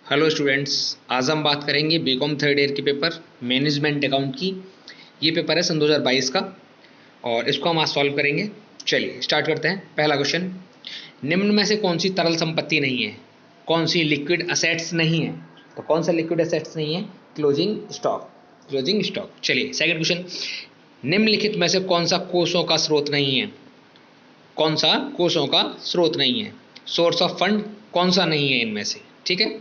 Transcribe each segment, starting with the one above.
Hello students, आज हम बात करेंगे बीकॉम थर्ड ईयर के पेपर मैनेजमेंट अकाउंट की। ये पेपर है सन 2022 का और इसको हम आज सॉल्व करेंगे। चलिए स्टार्ट करते हैं। पहला क्वेश्चन, निम्न में से कौन सी तरल संपत्ति नहीं है, कौन सी लिक्विड असेट्स नहीं है। तो कौन सा लिक्विड असेट्स नहीं है? Closing stock, closing stock. चलिए सेकंड क्वेश्चन, निम्नलिखित में से कौन सा कोषों का स्रोत नहीं है, कौन सा कोषों का स्रोत नहीं है। सोर्स ऑफ फंड कौन सा नहीं है इनमें से, ठीक है।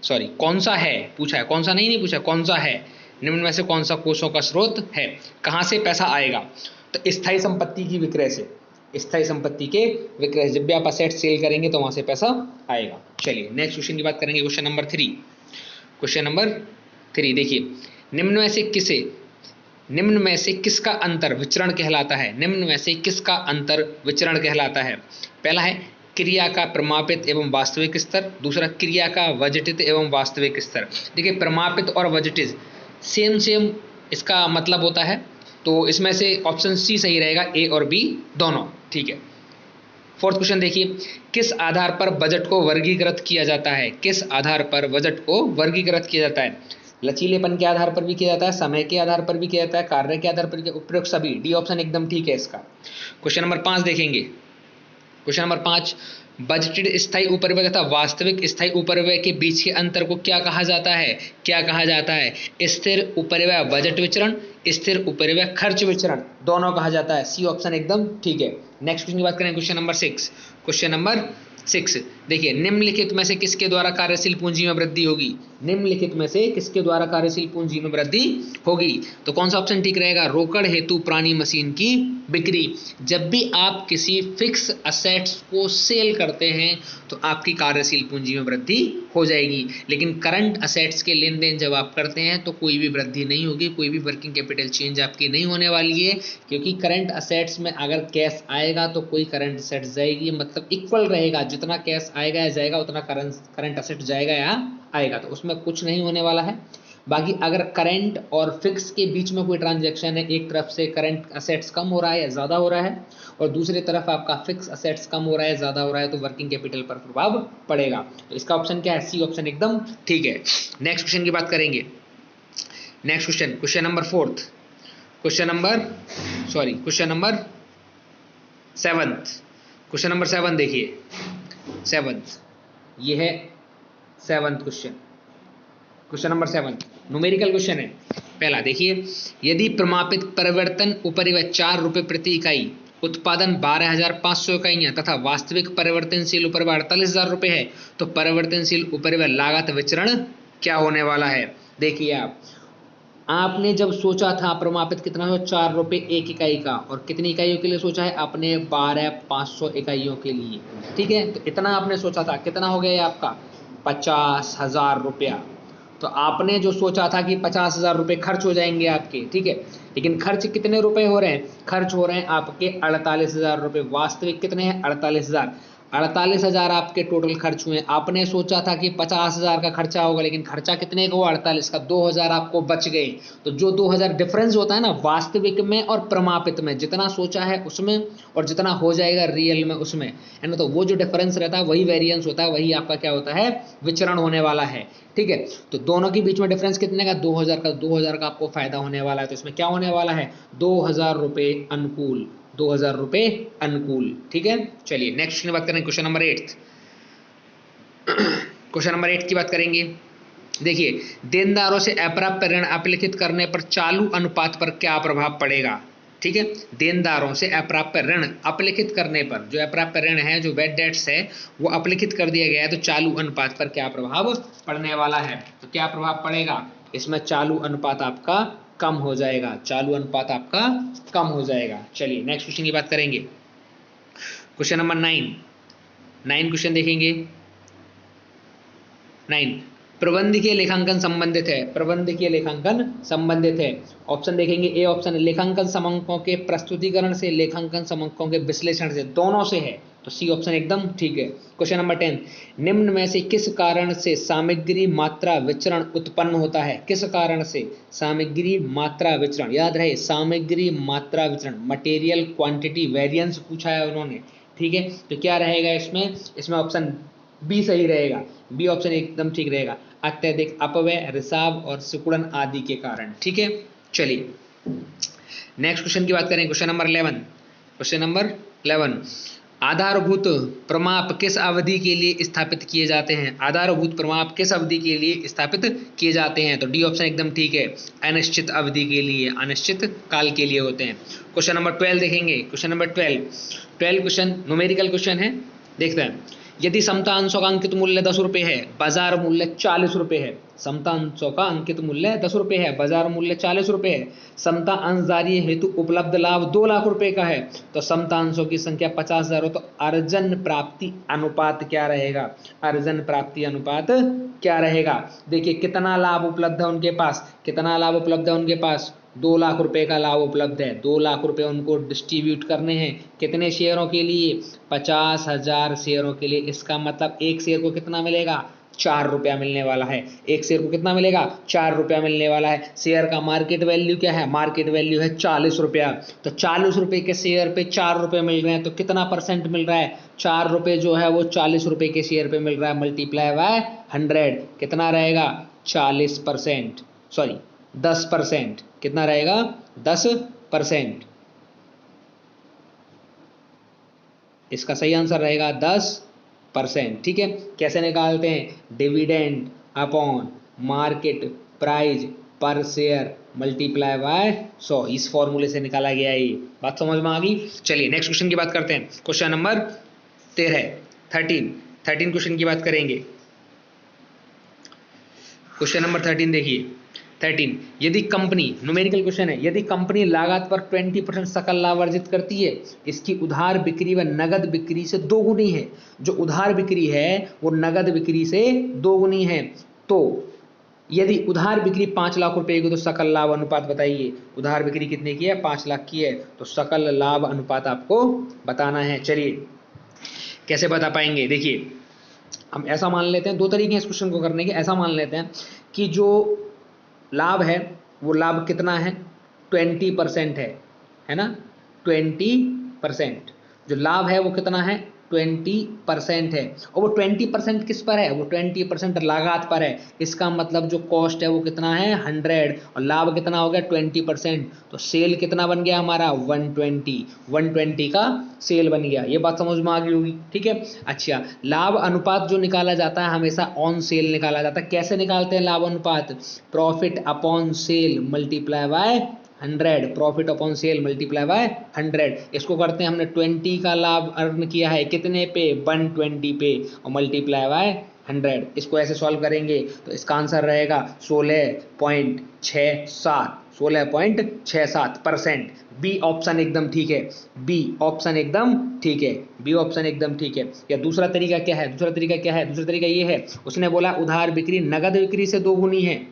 सॉरी, कौन सा है पूछा है, कौन सा नहीं पूछा, कौन सा है। निम्न में से कौन सा कोषों का स्रोत है। कहां से पैसा आएगा? तो स्थायी संपत्ति की विक्रय से, स्थायी संपत्ति के विक्रय। जब भी आप असेट सेल करेंगे तो वहां से पैसा आएगा। चलिए नेक्स्ट क्वेश्चन की बात करेंगे। क्वेश्चन नंबर 3, क्वेश्चन नंबर 3 देखिए, निम्न में से किसका अंतर विचरण कहलाता है। निम्न में से किसका अंतर विचरण कहलाता है। पहला है क्रिया का प्रमापित एवं वास्तविक स्तर, दूसरा क्रिया का बजटित एवं वास्तविक स्तर। देखिए प्रमापित और बजटित सेम सेम इसका मतलब होता है, तो इसमें से ऑप्शन सी सही रहेगा, ए और बी दोनों, ठीक है। फोर्थ क्वेश्चन देखिए, किस आधार पर बजट को वर्गीकृत किया जाता है। किस आधार पर बजट को वर्गीकृत किया जाता है। लचीलेपन के आधार पर भी किया जाता है, समय के आधार पर भी किया जाता है, कार्य के आधार पर, उपरोक्त सभी। डी ऑप्शन एकदम ठीक है इसका। क्वेश्चन नंबर 5 देखेंगे। क्वेश्चन नंबर 5, बजटेड स्थायी उपरिव्यय तथा वास्तविक स्थायी उपरिव्यय के बीच के अंतर को क्या कहा जाता है। क्या कहा जाता है? स्थिर उपरिव्यय बजट विचरण, स्थिर उपरिव्यय खर्च विचरण, दोनों कहा जाता है। सी ऑप्शन एकदम ठीक है। नेक्स्ट क्वेश्चन की बात करें, क्वेश्चन नंबर 6। क्वेश्चन नंबर 6 देखिए, निम्नलिखित में से किसके द्वारा कार्यशील पूंजी में वृद्धि होगी। निम्नलिखित में से किसके द्वारा कार्यशील पूंजी में वृद्धि होगी। तो कौन सा ऑप्शन ठीक रहेगा? रोकड़ हेतु पुरानी मशीन की बिक्री। जब भी आप किसी फिक्स असेट्स को सेल करते हैं तो आपकी कार्यशील पूंजी में वृद्धि हो जाएगी, लेकिन करंट असेट्स के लेन देन जब आप करते हैं तो कोई भी वृद्धि नहीं होगी, कोई भी वर्किंग कैपिटल चेंज आपकी नहीं होने वाली है, क्योंकि करंट असेट्स में अगर कैश आएगा तो कोई करंट असेट्स जाएगी, मतलब इक्वल रहेगा। जितना कैश आएगा या जाएगा उतना करंट असेट जाएगा या आएगा, तो उसमें कुछ नहीं होने वाला है। बाकी अगर करंट और फिक्स के बीच में कोई ट्रांजैक्शन है, एक तरफ से करंट असेट्स कम हो रहा है या ज़्यादा हो रहा है और दूसरी तरफ आपका फिक्स असेट्स कम हो रहा है ज़्यादा हो रहा है, तो वर्किंग कैपिटल पर प्रभाव पड़ेगा। तो इसका ऑप्शन क्या है? सी ऑप्शन एकदम ठीक है। नेक्स्ट क्वेश्चन की बात करेंगे। Next question, question number 4, question number 7। Question number 7 देखिए, 7 ये है 7th question. Question number 7 numerical question है। पहला देखिए, यदि प्रमापित परिवर्तन उपरिव्यय 4 रुपये प्रति इकाई, उत्पादन 12,500 इकाइयाँ तथा वास्तविक परिवर्तनशील उपरिव्यय 48,000 रुपये है, तो परिवर्तनशील उपरिव्यय लागत विचरण क्या होने वाला है। देखिए आपने जब सोचा था प्रमापित कितना हो, 4 रुपये एक इकाई का, और कितनी इकाइयों के लिए सोचा है आपने? 12,500 इकाइयों के लिए, ठीक है। तो इतना आपने सोचा था, कितना हो गया आपका? 50,000 रुपया। तो आपने जो सोचा था कि 50,000 रुपये खर्च हो जाएंगे आपके, ठीक है, लेकिन खर्च कितने रुपए हो रहे हैं? खर्च हो रहे हैं आपके 48,000 रुपये। वास्तविक कितने हैं? 48,000। 48,000 आपके टोटल खर्च हुए। आपने सोचा था कि 50,000 का खर्चा होगा, लेकिन खर्चा कितने का हुआ? 48 का। 2,000 आपको बच गए। तो जो 2,000 डिफरेंस होता है ना वास्तविक में और प्रमापित में, जितना सोचा है उसमें और जितना हो जाएगा रियल में उसमें, है ना, तो वो जो डिफरेंस रहता है वही वेरिएंस होता है, वही आपका क्या होता है? विचरण होने वाला है, ठीक है। तो दोनों के बीच में डिफरेंस कितने का? 2,000 का। 2,000 का आपको फायदा होने वाला है, तो इसमें क्या होने वाला है? 2,000 रुपये अनुकूल, 2,000 रुपये अनुकूल, ठीक है। चलिए नेक्स्ट की बात करें, क्वेश्चन नंबर 8। क्वेश्चन नंबर 8 की बात करेंगे। देखिए, देनदारों से अप्राप्य ऋण अपलिखित करने पर चालू अनुपात पर क्या प्रभाव पड़ेगा, ठीक है। देनदारों से अप्राप्य ऋण अपलिखित करने पर, जो अप्राप्य ऋण है, जो बैड डेट्स है, वो अपलिखित कर दिया गया है, तो चालू अनुपात पर क्या प्रभाव पड़ने वाला है। तो क्या प्रभाव पड़ेगा इसमें? चालू अनुपात आपका कम हो जाएगा, चालू अनुपात आपका कम हो जाएगा। चलिए नेक्स्ट क्वेश्चन की बात करेंगे। क्वेश्चन नंबर 9 क्वेश्चन देखेंगे। 9 प्रबंधकीय लेखांकन संबंधित है, प्रबंधकीय लेखांकन संबंधित है। ऑप्शन देखेंगे। ए ऑप्शन, लेखांकन समंकों के प्रस्तुतिकरण से, लेखांकन समंकों के विश्लेषण से, दोनों से है, तो सी ऑप्शन एकदम ठीक है। क्वेश्चन नंबर 10, निम्न में से किस कारण से सामग्री मात्रा विचरण उत्पन्न होता है। किस कारण से सामग्री मात्रा विचरण, याद रहे सामग्री मात्रा विचरण, मटेरियल क्वांटिटी वेरिएंस पूछा है उन्होंने, ठीक है। तो क्या रहेगा इसमें? इसमें ऑप्शन बी सही रहेगा, बी ऑप्शन एकदम ठीक रहेगा, अत्यधिक अपव्यय, रिसाव और सिकुड़न आदि के कारण। ठीक है, चलिए नेक्स्ट क्वेश्चन की बात करें, क्वेश्चन नंबर 11। क्वेश्चन नंबर 11, आधारभूत प्रमाप किस अवधि के लिए स्थापित किए जाते हैं? आधारभूत प्रमाप किस अवधि के लिए स्थापित किए जाते हैं? तो डी ऑप्शन एकदम ठीक है, अनिश्चित अवधि के लिए, अनिश्चित काल के लिए होते हैं। क्वेश्चन नंबर 12 देखेंगे, question number 12 question numerical question है, देखते हैं। यदि समता अंशों का अंकित मूल्य 10 रुपये है, बाजार मूल्य 40 रुपये है, समता अंशों का अंकित मूल्य 10 रुपये है, बाजार मूल्य 40 रुपये है, समता अंशधारी हेतु उपलब्ध लाभ 2 लाख रुपए का है, तो समता अंशों की संख्या 50,000 हो, तो अर्जन प्राप्ति अनुपात क्या रहेगा? अर्जन प्राप्ति अनुपात क्या रहेगा? देखिए कितना लाभ उपलब्ध है उनके पास, कितना लाभ उपलब्ध है उनके पास? 2 लाख रुपए का लाभ उपलब्ध है। 2 लाख रुपए उनको डिस्ट्रीब्यूट करने हैं, कितने शेयरों के लिए? 50,000 शेयरों के लिए। इसका मतलब एक शेयर को कितना मिलेगा? 4 रुपया मिलने वाला है। एक शेयर को कितना मिलेगा? 4 रुपया मिलने वाला है। शेयर का मार्केट वैल्यू क्या है? मार्केट वैल्यू है 40 रुपया। तो 40 रुपए के शेयर पे 4 रुपए मिल रहे हैं, तो कितना परसेंट मिल रहा है? 4 रुपए जो है वो 40 रुपए के शेयर पे मिल रहा है, मल्टीप्लाई बाय 100 कितना रहेगा? 40%, सॉरी 10%। कितना रहेगा? 10%। इसका सही आंसर रहेगा 10%। ठीक है, कैसे निकालते हैं? डिविडेंड अपॉन मार्केट प्राइस पर शेयर मल्टीप्लाई बाय 100, इस फॉर्मूले से निकाला गया है। ये बात समझ में आ गई? चलिए नेक्स्ट क्वेश्चन की बात करते हैं, क्वेश्चन नंबर 13 क्वेश्चन की बात करेंगे। क्वेश्चन नंबर 13 देखिए, 13, यदि कंपनी, न्यूमेरिकल क्वेश्चन है, यदि कंपनी लागत पर 20% सकल लाभ अर्जित करती है, इसकी उधार बिक्री व नगद बिक्री से दोगुनी है। जो उधार बिक्री है वो नगद बिक्री से दोगुनी है, तो यदि उधार बिक्री 5 लाख रुपए की, तो सकल लाभ अनुपात बताइए। उधार बिक्री कितने की है? 5 लाख की है, तो सकल लाभ अनुपात आपको बताना है। चलिए कैसे बता पाएंगे? देखिए हम ऐसा मान लेते हैं, 2 तरीके हैं इस क्वेश्चन को करने के। ऐसा मान लेते हैं कि जो लाभ है वो लाभ कितना है? 20% है ना? 20%। जो लाभ है वो कितना है? 20% है। और वो 20% किस पर है? वो 20% लागत पर है। इसका मतलब जो कॉस्ट है वो कितना है? 100, और लाभ कितना हो गया? 20%। तो सेल कितना बन गया हमारा? 120 का सेल बन गया। ये बात समझ में आ गई होगी? ठीक है, अच्छा लाभ अनुपात जो निकाला जाता है हमेशा ऑन सेल निकाला जाता है। कैसे निकालते हैं लाभ अनुपात? Profit upon sale multiply by 100, profit upon sale multiply by 100। इसको करते हैं, हमने 20 का लाभ अर्न किया है, कितने पे? 120 पे, और मल्टीप्लाई बाय 100। इसको ऐसे सॉल्व करेंगे तो इसका आंसर रहेगा 16.67%। बी ऑप्शन एकदम ठीक है, बी ऑप्शन एकदम ठीक है, बी ऑप्शन एकदम ठीक है। या दूसरा तरीका क्या है? दूसरा तरीका ये है, उसने बोला उधार बिक्री नगद बिक्री से दोगुनी है।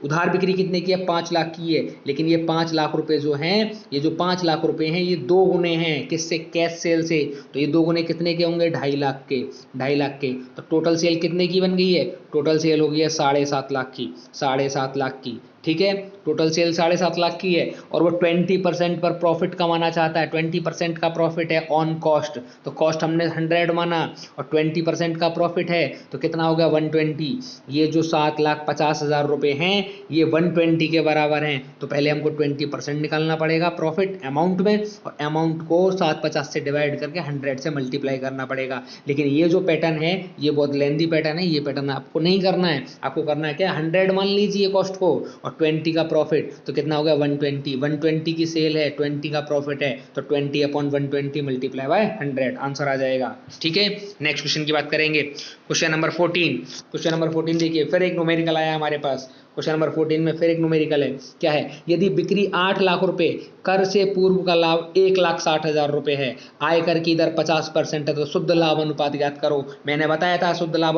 उधार बिक्री कितने की है? 5 लाख की है, लेकिन ये 5 लाख रुपए जो हैं, ये जो 5 लाख रुपए हैं, ये 2 गुने हैं किससे? कैश सेल से। तो ये 2 गुने कितने के होंगे? 2.5 लाख के, 2.5 लाख के। तो टोटल सेल कितने की बन गई है? टोटल सेल हो गई है 7.5 लाख की, 7.5 लाख की। ठीक है, टोटल सेल 7.5 लाख की है, और वो 20% पर प्रॉफिट कमाना चाहता है। 20% का प्रॉफिट है ऑन कॉस्ट, तो कॉस्ट हमने 100 माना, और 20% का प्रॉफिट है तो कितना होगा? 120। ये जो 7,50,000 रुपए हैं ये 120 के बराबर हैं, तो पहले हमको 20% निकालना पड़ेगा प्रॉफिट अमाउंट में, और अमाउंट को 750 से डिवाइड करके 100 से मल्टीप्लाई करना पड़ेगा। लेकिन ये जो पैटर्न है ये बहुत लेंदी पैटर्न है, ये पैटर्न आपको नहीं करना है। आपको करना है क्या? 100 मान लीजिए कॉस्ट को, और 20 का प्रॉफिट, तो कितना हो गया? 120 की सेल है, 20 का प्रॉफिट है, तो 20 अपॉन 120 मल्टीप्लाई बाय 100 आंसर आ जाएगा। ठीक है, नेक्स्ट क्वेश्चन की बात करेंगे, क्वेश्चन नंबर 14 देखिए, फिर एक न्यूमेरिकल आया हमारे पास। क्वेश्चन नंबर 14 में फिर एक न्यूमेरिकल है, क्या है? यदि बिक्री 8 लाख रुपए, कर से पूर्व का लाभ 1,60,000 रुपए है, आयकर की दर 50% है, तो शुद्ध लाभ अनुपात ज्ञात करो। मैंने बताया था शुद्ध लाभ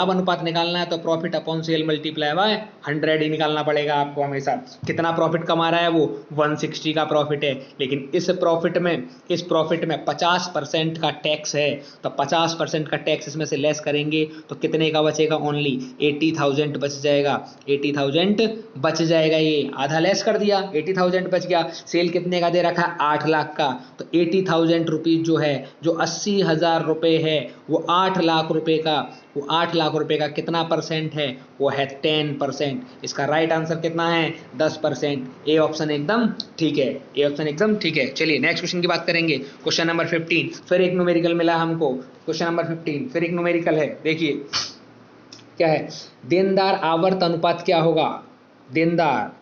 अनुपात निकालना है तो profit upon sale multiply by 100 ही निकालना पड़ेगा आपको हमेशा। कितना प्रॉफिट कमा रहा है वो? 160 का प्रॉफिट है, लेकिन इस प्रॉफिट में 50% का टैक्स है, तो 50% का टैक्स इसमें से लेस करेंगे तो कितने का बचेगा? ओनली 80,000 बच जाएगा। 80,000 80,000 बच जाएगा। ये आधा लेस कर दिया, 80,000 बच गया। सेल कितने का दे रखा है? 8 लाख का। तो 80,000 रुपीज जो है, जो 80,000 रुपए है, वो 8 लाख रुपए का, वो 8 लाख रुपए का कितना परसेंट है? वो है 10%। इसका राइट आंसर कितना है? 10%। ए ऑप्शन एकदम ठीक है, ए ऑप्शन एकदम ठीक है। चलिए नेक्स्ट क्वेश्चन की बात करेंगे। क्वेश्चन नंबर 15, फिर एक न्यूमेरिकल मिला हमको। क्वेश्चन नंबर 15 फिर एक न्यूमेरिकल है। देखिए क्या है? देनदार आवर्त अनुपात क्या होगा? देनदार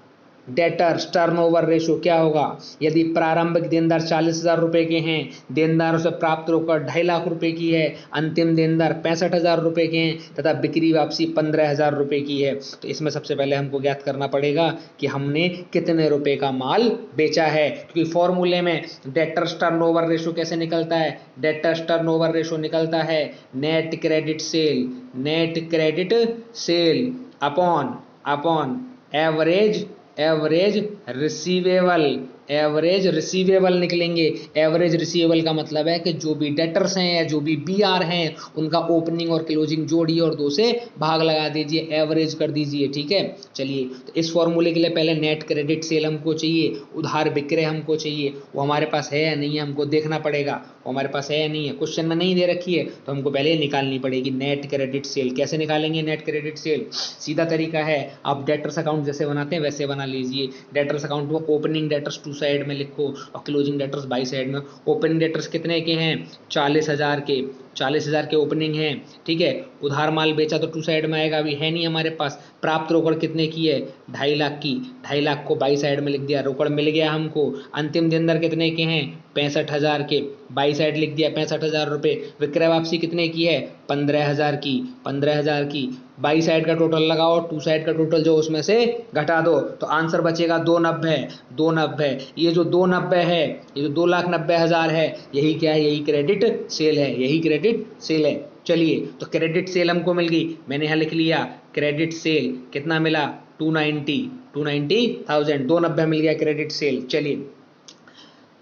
डेटर्स टर्नओवर रेशो क्या होगा? यदि प्रारंभिक देनदार 40,000 रुपए के हैं, देनदारों से प्राप्त रोकड़ 2.5 लाख रुपए की है, अंतिम देनदार 65,000 रुपए के हैं तथा बिक्री वापसी 15,000 रुपए की है, तो इसमें सबसे पहले हमको ज्ञात करना पड़ेगा कि हमने कितने रुपए का माल बेचा है। क्योंकि फॉर्मूले में डेटर्स टर्नओवर रेशो कैसे निकलता है? डेटर्स टर्नओवर रेशो निकलता है net credit sale, net credit sale upon upon average average receivable, average receivable निकलेंगे। एवरेज रिसीवेबल का मतलब है कि जो भी डेटर्स हैं या जो भी बीआर हैं, उनका ओपनिंग और क्लोजिंग जोड़िए और 2 से भाग लगा दीजिए, एवरेज कर दीजिए। ठीक है, चलिए तो इस फॉर्मूले के लिए पहले नेट क्रेडिट सेल हमको चाहिए, उधार विक्रय हमको चाहिए। वो हमारे पास है या नहीं है हमको देखना पड़ेगा, वो हमारे पास है या नहीं है। क्वेश्चन में नहीं दे रखी है तो हमको पहले निकालनी पड़ेगी नेट क्रेडिट सेल। कैसे निकालेंगे नेट क्रेडिट सेल? सीधा तरीका है, आप डेटर्स अकाउंट जैसे बनाते हैं वैसे बना लीजिए। डेटर्स अकाउंट को ओपनिंग डेटर्स 2 साइड में लिखो और क्लोजिंग डेटर्स बाई साइड में। ओपनिंग डेटर्स कितने के हैं? 40,000 के, 40,000 के ओपनिंग हैं। ठीक है, उधार माल बेचा तो 2 साइड में आएगा, अभी है नहीं हमारे पास। प्राप्त रोकड़ कितने की है? 2.5 लाख की, 2.5 लाख को बाई साइड में लिख दिया, रोकड़ मिल गया हमको। अंतिम देनदार कितने के हैं? 65,000 के, बाई साइड लिख दिया 65,000 रुपये। विक्रय वापसी कितने की है? 15,000 की, 15,000 की। बाई साइड का टोटल लगाओ, 2 साइड का टोटल जो उसमें से घटा दो तो आंसर बचेगा 290, 290। ये जो 290 है, ये जो 2,90,000 है, यही क्या है? यही क्रेडिट सेल है, यही क्रेडिट सेल है। चलिए तो क्रेडिट सेल हमको मिल गई, मैंने यहाँ लिख लिया क्रेडिट सेल कितना मिला? 290,000, 290 मिल गया क्रेडिट सेल। चलिए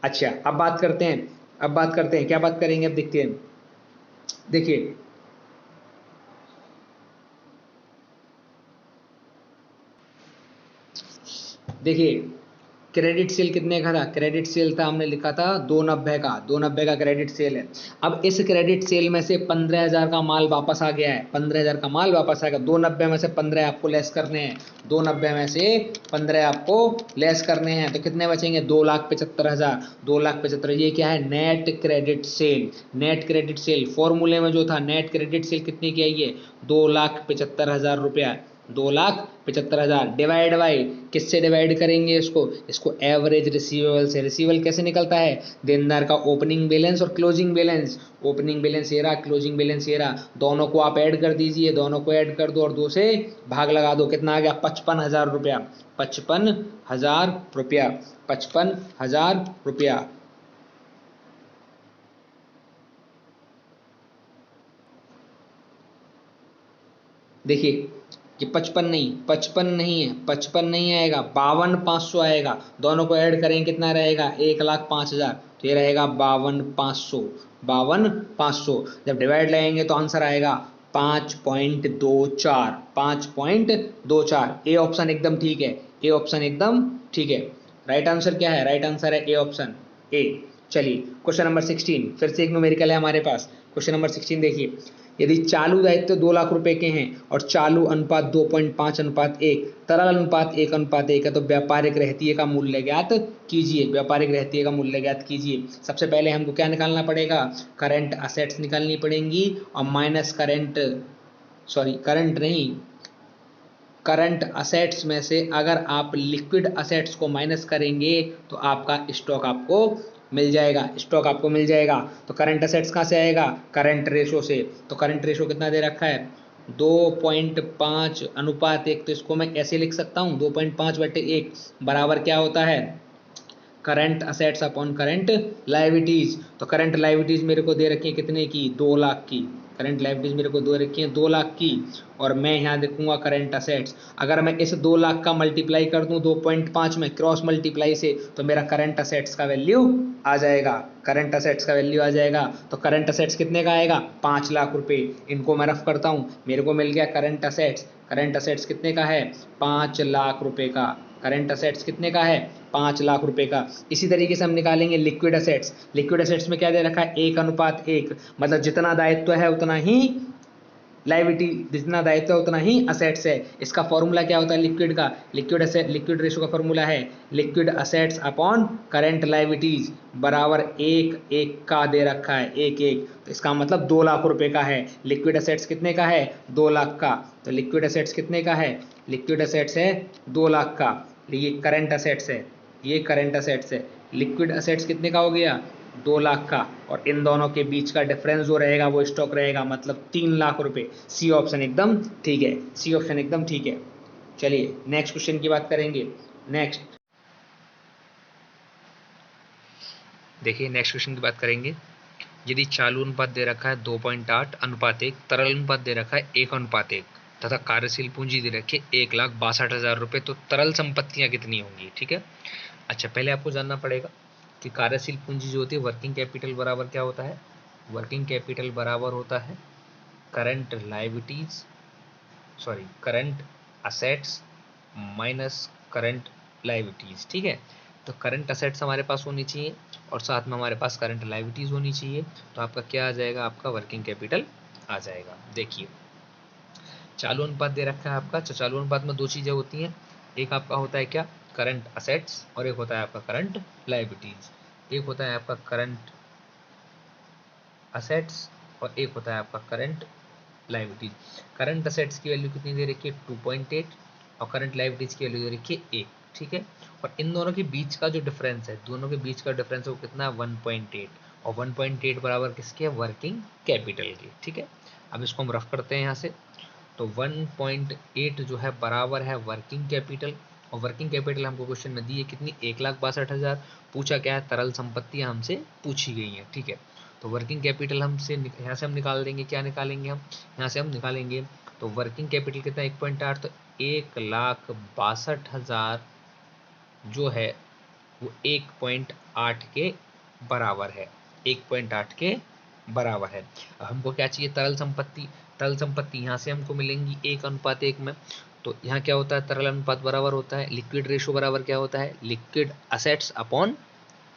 अच्छा अब बात करते हैं, अब बात करते हैं, क्या बात करेंगे अब देखते हैं। देखिए देखिए क्रेडिट सेल कितने का था? क्रेडिट सेल था, हमने लिखा था 290 का, 290 का क्रेडिट सेल है। अब इस क्रेडिट सेल में से 15,000 का माल वापस आ गया है, 15,000 का माल वापस आएगा। 290 में से 15 आपको लेस करने हैं, 290 में से 15 आपको लेस करने हैं, तो कितने बचेंगे? 2,75,000, 2,75,000। ये क्या है? Net credit sale, net credit sale. फॉर्मूले में जो था नेट क्रेडिट सेल कितने की आई है? 2,75,000 रुपया, 2,75,000 डिवाइड बाई, किससे डिवाइड करेंगे इसको? इसको एवरेज रिसीवेबल से। रिसीवेबल कैसे निकलता है? देनदार का ओपनिंग बैलेंस और क्लोजिंग बैलेंस। ओपनिंग बैलेंस ये रहा, क्लोजिंग बैलेंस ये रहा, दोनों को आप ऐड कर दीजिए, दोनों को ऐड कर दो और 2 से भाग लगा दो। कितना आ गया? 55,000 रुपया, 55,000 रुपया, 55,000 रुपया। देखिए ये 55 नहीं, 55 नहीं है, 55 नहीं आएगा, 52,500 आएगा। दोनों को ऐड करेंगे कितना रहेगा? 1,05,000, तो ये रहेगा 52,500, 52,500। जब डिवाइड लगाएंगे तो आंसर आएगा 5.24, 5.24। ए ऑप्शन एकदम ठीक है, ए ऑप्शन एकदम ठीक है। राइट आंसर क्या है? राइट आंसर है ए ऑप्शन ए। चलिए क्वेश्चन नंबर 16, फिर से एक न्यूमेरिकल है हमारे पास। क्वेश्चन नंबर 16 देखिए, यदि चालू दायित्व 2 लाख रुपए के हैं और चालू अनुपात 2.5:1, तरल अनुपात 1:1 है, तो व्यापारिक रहतिये का मूल्य ज्ञात कीजिए। व्यापारिक रहतिये का मूल्य ज्ञात कीजिए। सबसे पहले हमको क्या निकालना पड़ेगा? करंट असेट्स निकालनी पड़ेंगी और माइनस करंट, सॉरी करंट नहीं, करंट असेट्स में से अगर आप लिक्विड असेट्स को माइनस करेंगे तो आपका स्टॉक आपको मिल जाएगा, स्टॉक आपको मिल जाएगा। तो करंट असेट्स कहाँ से आएगा? करंट रेशो से। तो करंट रेशो कितना दे रखा है? 2.5:1। तो इसको मैं कैसे लिख सकता हूँ? 2.5/1 बराबर क्या होता है? Current assets upon current liabilities. तो करंट लायबिलिटीज मेरे को दे रखी है कितने की? 2 लाख की। करंट लायबिलिटीज मेरे को दो रखी है 2 लाख की, और मैं यहाँ देखूंगा करंट असेट्स। अगर मैं इस 2 लाख का मल्टीप्लाई कर दूं 2.5 में क्रॉस मल्टीप्लाई से, तो मेरा करंट असेट्स का वैल्यू आ जाएगा, करंट असेट्स का वैल्यू आ जाएगा। तो करंट असेट्स कितने का आएगा? 5 लाख रुपए। इनको मैं रफ करता हूँ, मेरे को मिल गया करंट असेट्स। करंट असेट्स कितने का है? 5 लाख रुपए का। करंट असेट्स कितने का है? 5 लाख रुपए का। इसी तरीके से हम निकालेंगे लिक्विड असेट्स। लिक्विड असेट्स में क्या दे रखा है? 1:1, मतलब जितना दायित्व है उतना ही लायबिलिटी, जितना दायित्व है उतना ही असेट्स है। इसका फॉर्मूला क्या होता है लिक्विड का? लिक्विड असेट, लिक्विड रेशो का फॉर्मूला है liquid assets upon current liabilities बराबर 1:1 का दे रखा है, 1:1। तो इसका मतलब 2 लाख रुपए का है। लिक्विड असेट्स कितने का है? 2 लाख का। तो लिक्विड असेट्स कितने का है? लिक्विड असेट्स है 2 लाख का। ये करंट असेट्स है, ये करंट असेट्स है। लिक्विड असेट्स कितने का हो गया? 2 लाख का। और इन दोनों के बीच का डिफरेंस जो रहेगा वो स्टॉक रहेगा, मतलब 3 लाख रुपए। सी ऑप्शन एकदम ठीक है, सी ऑप्शन एकदम ठीक है। चलिए नेक्स्ट क्वेश्चन की बात करेंगे। नेक्स्ट देखिए, नेक्स्ट क्वेश्चन की बात करेंगे। यदि चालू अनुपात दे रखा है 2.8:1, तरल अनुपात दे रखा है 1:1 तथा कार्यशील पूंजी दे रखी है 1,62,000 रुपये, तो तरल संपत्तियां कितनी होंगी? ठीक है। अच्छा, पहले आपको जानना पड़ेगा कि कार्यशील पूंजी जो होती है वर्किंग कैपिटल बराबर क्या होता है? वर्किंग कैपिटल बराबर होता है current liabilities, sorry current assets minus current liabilities. ठीक है। तो करंट असेट्स हमारे पास होनी चाहिए और साथ में हमारे पास करंट लायबिलिटीज होनी चाहिए। तो आपका क्या आ जाएगा? आपका वर्किंग कैपिटल आ जाएगा। देखिए, चालू अनुपात दे रखा है आपका। तो चालू अनुपात में 2 चीजें होती हैं, एक आपका होता है क्या? करंट असेट्स, और एक होता है आपका करंट लायबिलिटीज। एक होता है आपका करंट असेट्स और एक होता है आपका करंट लायबिलिटीज। करंट असेट्स की वैल्यू कितनी दे रखी है? 2.8, और करंट लायबिलिटीज की वैल्यू दे रखी है 1। ठीक है। और इन दोनों के बीच का जो डिफरेंस है, दोनों के बीच का डिफरेंस है वो कितना है? 1.8। और 1.8 बराबर किसके है? वर्किंग कैपिटल के। ठीक है। अब इसको हम रफ करते हैं यहाँ से। तो 1.8 जो है बराबर है वर्किंग कैपिटल, और वर्किंग कैपिटल हमको क्वेश्चन में दी है कितनी? 1,62,000। पूछा क्या है? तरल संपत्तियां हमसे पूछी गई हैं। ठीक है। तो वर्किंग कैपिटल हमसे यहाँ से हम निकाल देंगे। क्या निकालेंगे हम? यहाँ से हम निकालेंगे तो वर्किंग कैपिटल कितना? 1.8, तो 1,62,000 जो है वो 1.8 के बराबर है, 1.8 के बराबर है। अब हमको क्या चाहिए? तरल संपत्ति। तरल संपत्ति यहाँ से हमको मिलेंगी 1:1 में। तो यहाँ क्या होता है? तरल अनुपात बराबर होता है लिक्विड रेशो बराबर क्या होता है? Liquid assets upon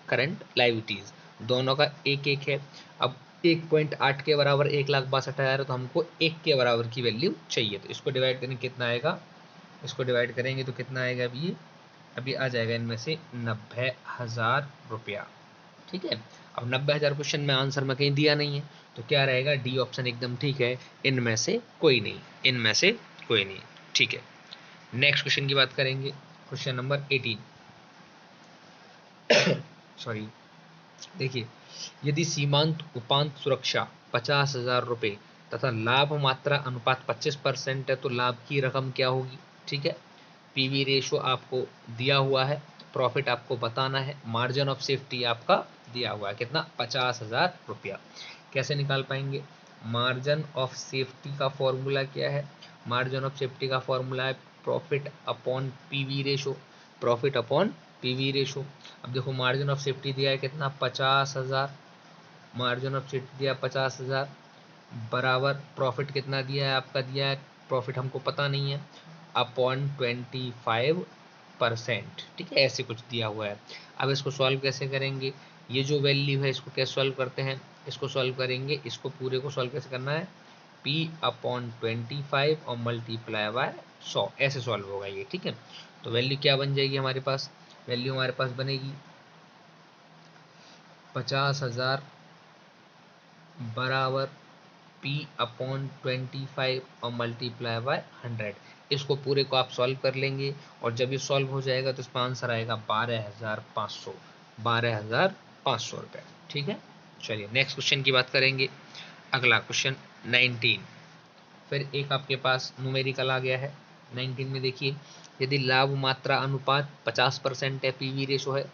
current liabilities. दोनों का 1:1 है। अब 1.8 के बराबर 1,62,000, तो हमको 1 के बराबर की वैल्यू चाहिए। तो इसको डिवाइड करेंगे, कितना आएगा? इसको डिवाइड करेंगे तो कितना आएगा? अभी आ जाएगा इनमें से 90,000 रुपया। ठीक है। अब 90,000 क्वेश्चन में आंसर में कहीं दिया नहीं है, तो क्या रहेगा? डी ऑप्शन एकदम ठीक है, इनमें से कोई नहीं, इनमें से कोई नहीं। ठीक है। नेक्स्ट क्वेश्चन की बात करेंगे, क्वेश्चन नंबर 18। सॉरी, देखिए, यदि सीमांत उपांत सुरक्षा 50,000 रुपये तथा लाभ मात्रा अनुपात 25% है, तो लाभ की रकम क्या होगी? ठीक है। पीवी रेशो आपको दिया हुआ है, प्रॉफिट आपको बताना है, मार्जिन ऑफ सेफ्टी आपका दिया हुआ है कितना? 50,000 रुपया। कैसे निकाल पाएंगे? मार्जिन ऑफ सेफ्टी का फॉर्मूला क्या है? मार्जिन ऑफ सेफ्टी का फॉर्मूला है profit upon PV ratio, profit upon PV ratio. अब देखो, मार्जिन ऑफ सेफ्टी दिया है कितना? 50,000। मार्जिन ऑफ सेफ्टी दिया 50,000 बराबर प्रॉफिट कितना दिया है? आपका दिया है प्रॉफिट हमको पता नहीं है, अपॉन 25%। ठीक है, ऐसे कुछ दिया हुआ है। अब इसको सॉल्व कैसे करेंगे? ये जो वैल्यू है इसको कैसे सॉल्व करते हैं? इसको सॉल्व करेंगे, इसको पूरे को सॉल्व कैसे करना है? P अपॉन 25 और मल्टीप्लाई बाय 100, ऐसे सॉल्व होगा ये। ठीक है। तो वैल्यू क्या बन जाएगी हमारे पास? वैल्यू हमारे पास बनेगी 50,000 बराबर P अपॉन 25 और मल्टीप्लाई बाय 100। इसको पूरे को आप सॉल्व कर लेंगे, और जब ये सॉल्व हो जाएगा तो इसका आंसर आएगा 12,500, 12,500 रुपये। ठीक है। चलिए नेक्स्ट क्वेश्चन की बात करेंगे। अगला क्वेश्चन 19। फिर एक आपके पास न्यूमेरिकल आ गया है 19 में। देखिए, यदि लाभ मात्रा अनुपात 50% है, पीवी रेशो है,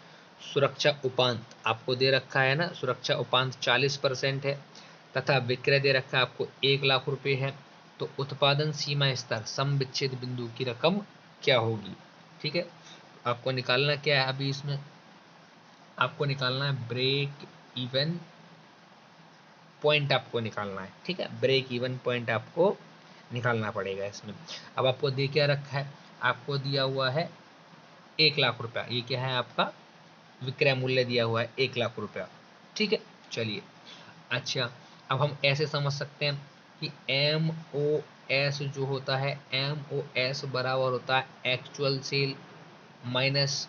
सुरक्षा उपांत आपको दे रखा है ना, सुरक्षा उपांत 40% है, तथा विक्रय दे रखा है आपको 1 लाख रुपए है, तो उत्पादन सीमा स्तर सम विच्छेद बिंदु की रकम क्या होगी। ठीक है, आपको निकालना क्या है, अभी इसमें आपको निकालना है ब्रेक इवन पॉइंट आपको निकालना है। ठीक है, ब्रेक इवन पॉइंट आपको निकालना पड़ेगा इसमें। अब आपको दे क्या रखा है, आपको दिया हुआ है 1 लाख रुपया, ये क्या है आपका विक्रय मूल्य दिया हुआ है 1 लाख रुपया। ठीक है, चलिए अच्छा, अब हम ऐसे समझ सकते हैं कि एम ओ एस जो होता है, एम ओ एस बराबर होता है actual sale minus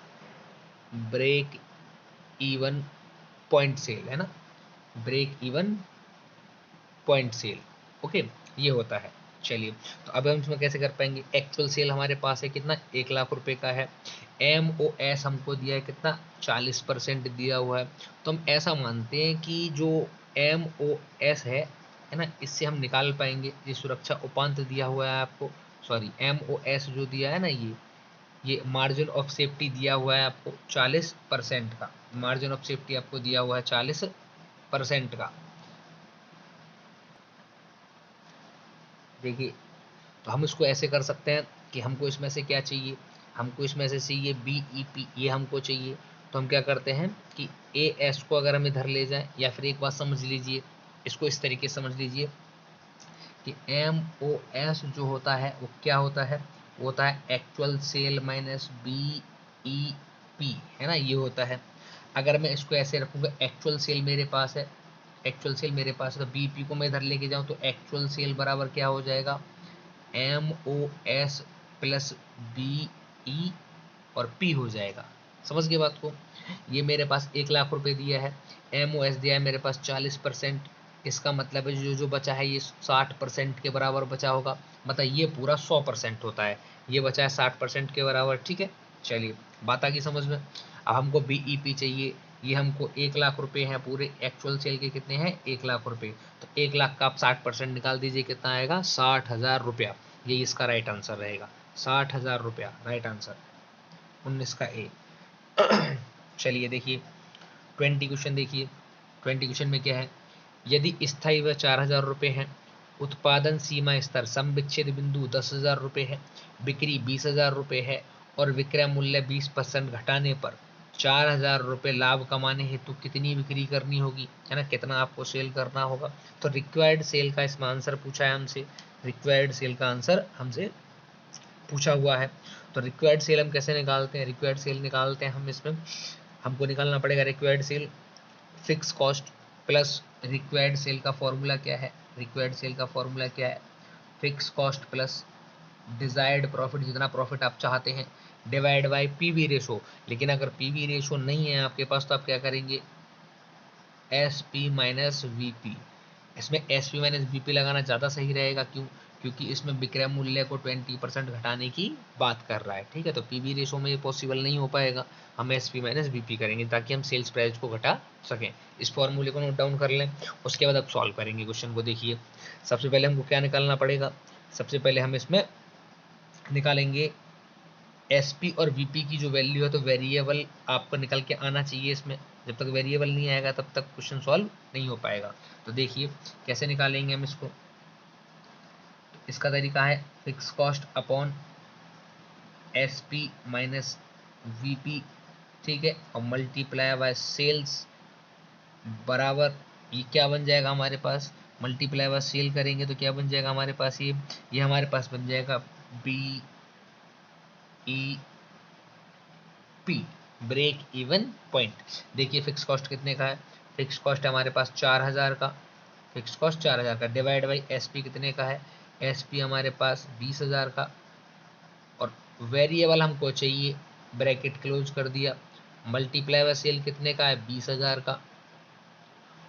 break even point sale, है ना, break even point sale. Okay, ये होता है। चलिए, तो अब हम इसमें कैसे कर पाएंगे, एक्चुअल सेल हमारे पास है कितना, 1 लाख रुपए का है, एम ओ एस हमको दिया है कितना, 40% दिया हुआ है। तो हम ऐसा मानते हैं कि जो एम ओ एस है ना, इससे हम निकाल पाएंगे, ये सुरक्षा उपांत दिया हुआ है आपको, सॉरी एम ओ एस जो दिया है ना, ये मार्जिन ऑफ सेफ्टी दिया हुआ है आपको 40% का, मार्जिन ऑफ सेफ्टी आपको दिया हुआ है 40% का। देखिए, तो हम इसको ऐसे कर सकते हैं कि हमको इसमें से क्या चाहिए, हमको इसमें से चाहिए बी ई पी, ये हमको चाहिए। तो हम क्या करते हैं कि ए एस को अगर हम इधर ले जाएं, या फिर एक बात समझ लीजिए, इसको इस तरीके से समझ लीजिए कि एम ओ एस जो होता है वो क्या होता है, वो होता है actual sale minus B E P, है ना, ये होता है। अगर मैं इसको ऐसे रखूँगा, एक्चुअल सेल मेरे पास है, एक्चुअल सेल मेरे पास है, तो बी पी को मैं इधर लेके जाऊँ तो एक्चुअल सेल बराबर क्या हो जाएगा, M O S plus B E और पी हो जाएगा। समझ गए बात को, ये मेरे पास 1 लाख रुपए दिया है, एम ओ एस दिया है मेरे पास 40%, इसका मतलब है जो जो बचा है ये 60% के बराबर बचा होगा, मतलब ये पूरा 100% होता है, ये बचा है 60% के बराबर। ठीक है, चलिए बात आ गई समझ में। अब हमको बी ई पी चाहिए, ये हमको 1 लाख रुपए हैं, पूरे एक्चुअल सेल के कितने हैं, 1 लाख रुपए, तो 1 लाख का आप 60% निकाल दीजिए, कितना आएगा, 60,000 रुपया, ये इसका राइट आंसर रहेगा, 60,000 रुपया राइट आंसर, 19 का ए। चलिए देखिए 20 क्वेश्चन, देखिए 20 क्वेश्चन में क्या है, यदि स्थायी व 4,000 रुपये है, उत्पादन सीमा स्तर सम विच्छेद बिंदु 10,000 रुपये है, बिक्री 20,000 रुपये है और विक्रय मूल्य 20% घटाने पर 4,000 रुपये लाभ कमाने हेतु कितनी बिक्री करनी होगी, है ना, कितना आपको सेल करना होगा। तो रिक्वायर्ड सेल का इसमें आंसर पूछा है हमसे, रिक्वायर्ड सेल का आंसर हमसे पूछा हुआ है। तो रिक्वायर्ड सेल हम कैसे निकालते हैं, रिक्वायर्ड सेल निकालते हैं हम इसमें, हमको निकालना पड़ेगा required sale, fixed cost plus required sale का फॉर्मूला क्या है, रिक्वायर्ड सेल का फॉर्मूला क्या है, fix cost plus desired profit, जितना प्रॉफिट आप चाहते हैं, डिवाइड बाय पीवी रेशो। लेकिन अगर पीवी रेशो नहीं है आपके पास तो आप क्या करेंगे, S P minus V P, इसमें S P minus V P लगाना ज़्यादा सही रहेगा, क्यों, क्योंकि इसमें विक्रय मूल्य को 20% घटाने की बात कर रहा है। ठीक है, तो पीवी रेशो में ये पॉसिबल नहीं हो पाएगा, हम S P minus V P करेंगे ताकि हम सेल्स प्राइस को घटा सकें। इस फॉर्मूले को नोट डाउन कर लें, उसके बाद आप सॉल्व करेंगे क्वेश्चन को। देखिए सबसे पहले हमको क्या निकालना पड़ेगा, सबसे पहले हम इसमें निकालेंगे एस पी और वी पी की जो वैल्यू है, तो वेरिएबल आपको निकल के आना चाहिए इसमें, जब तक वेरिएबल नहीं आएगा तब तक क्वेश्चन सॉल्व नहीं हो पाएगा। तो देखिए कैसे निकालेंगे हम इसको, इसका तरीका है fix cost upon S P minus V P, ठीक है, और मल्टीप्लाई बाय सेल्स बराबर, ये क्या बन जाएगा हमारे पास, मल्टीप्लाई बाय सेल करेंगे तो क्या बन जाएगा हमारे पास, ये हमारे पास बन जाएगा B E P, break even point. देखिए फिक्स कॉस्ट कितने का है, फिक्स कॉस्ट हमारे पास 4,000 का, फिक्स कॉस्ट 4,000 का, डिवाइड बाई एस पी कितने का है, एस पी हमारे पास 20,000 का, और वेरिएबल हमको चाहिए, ब्रैकेट क्लोज कर दिया, मल्टीप्लाई बाय सेल कितने का है, 20,000 का,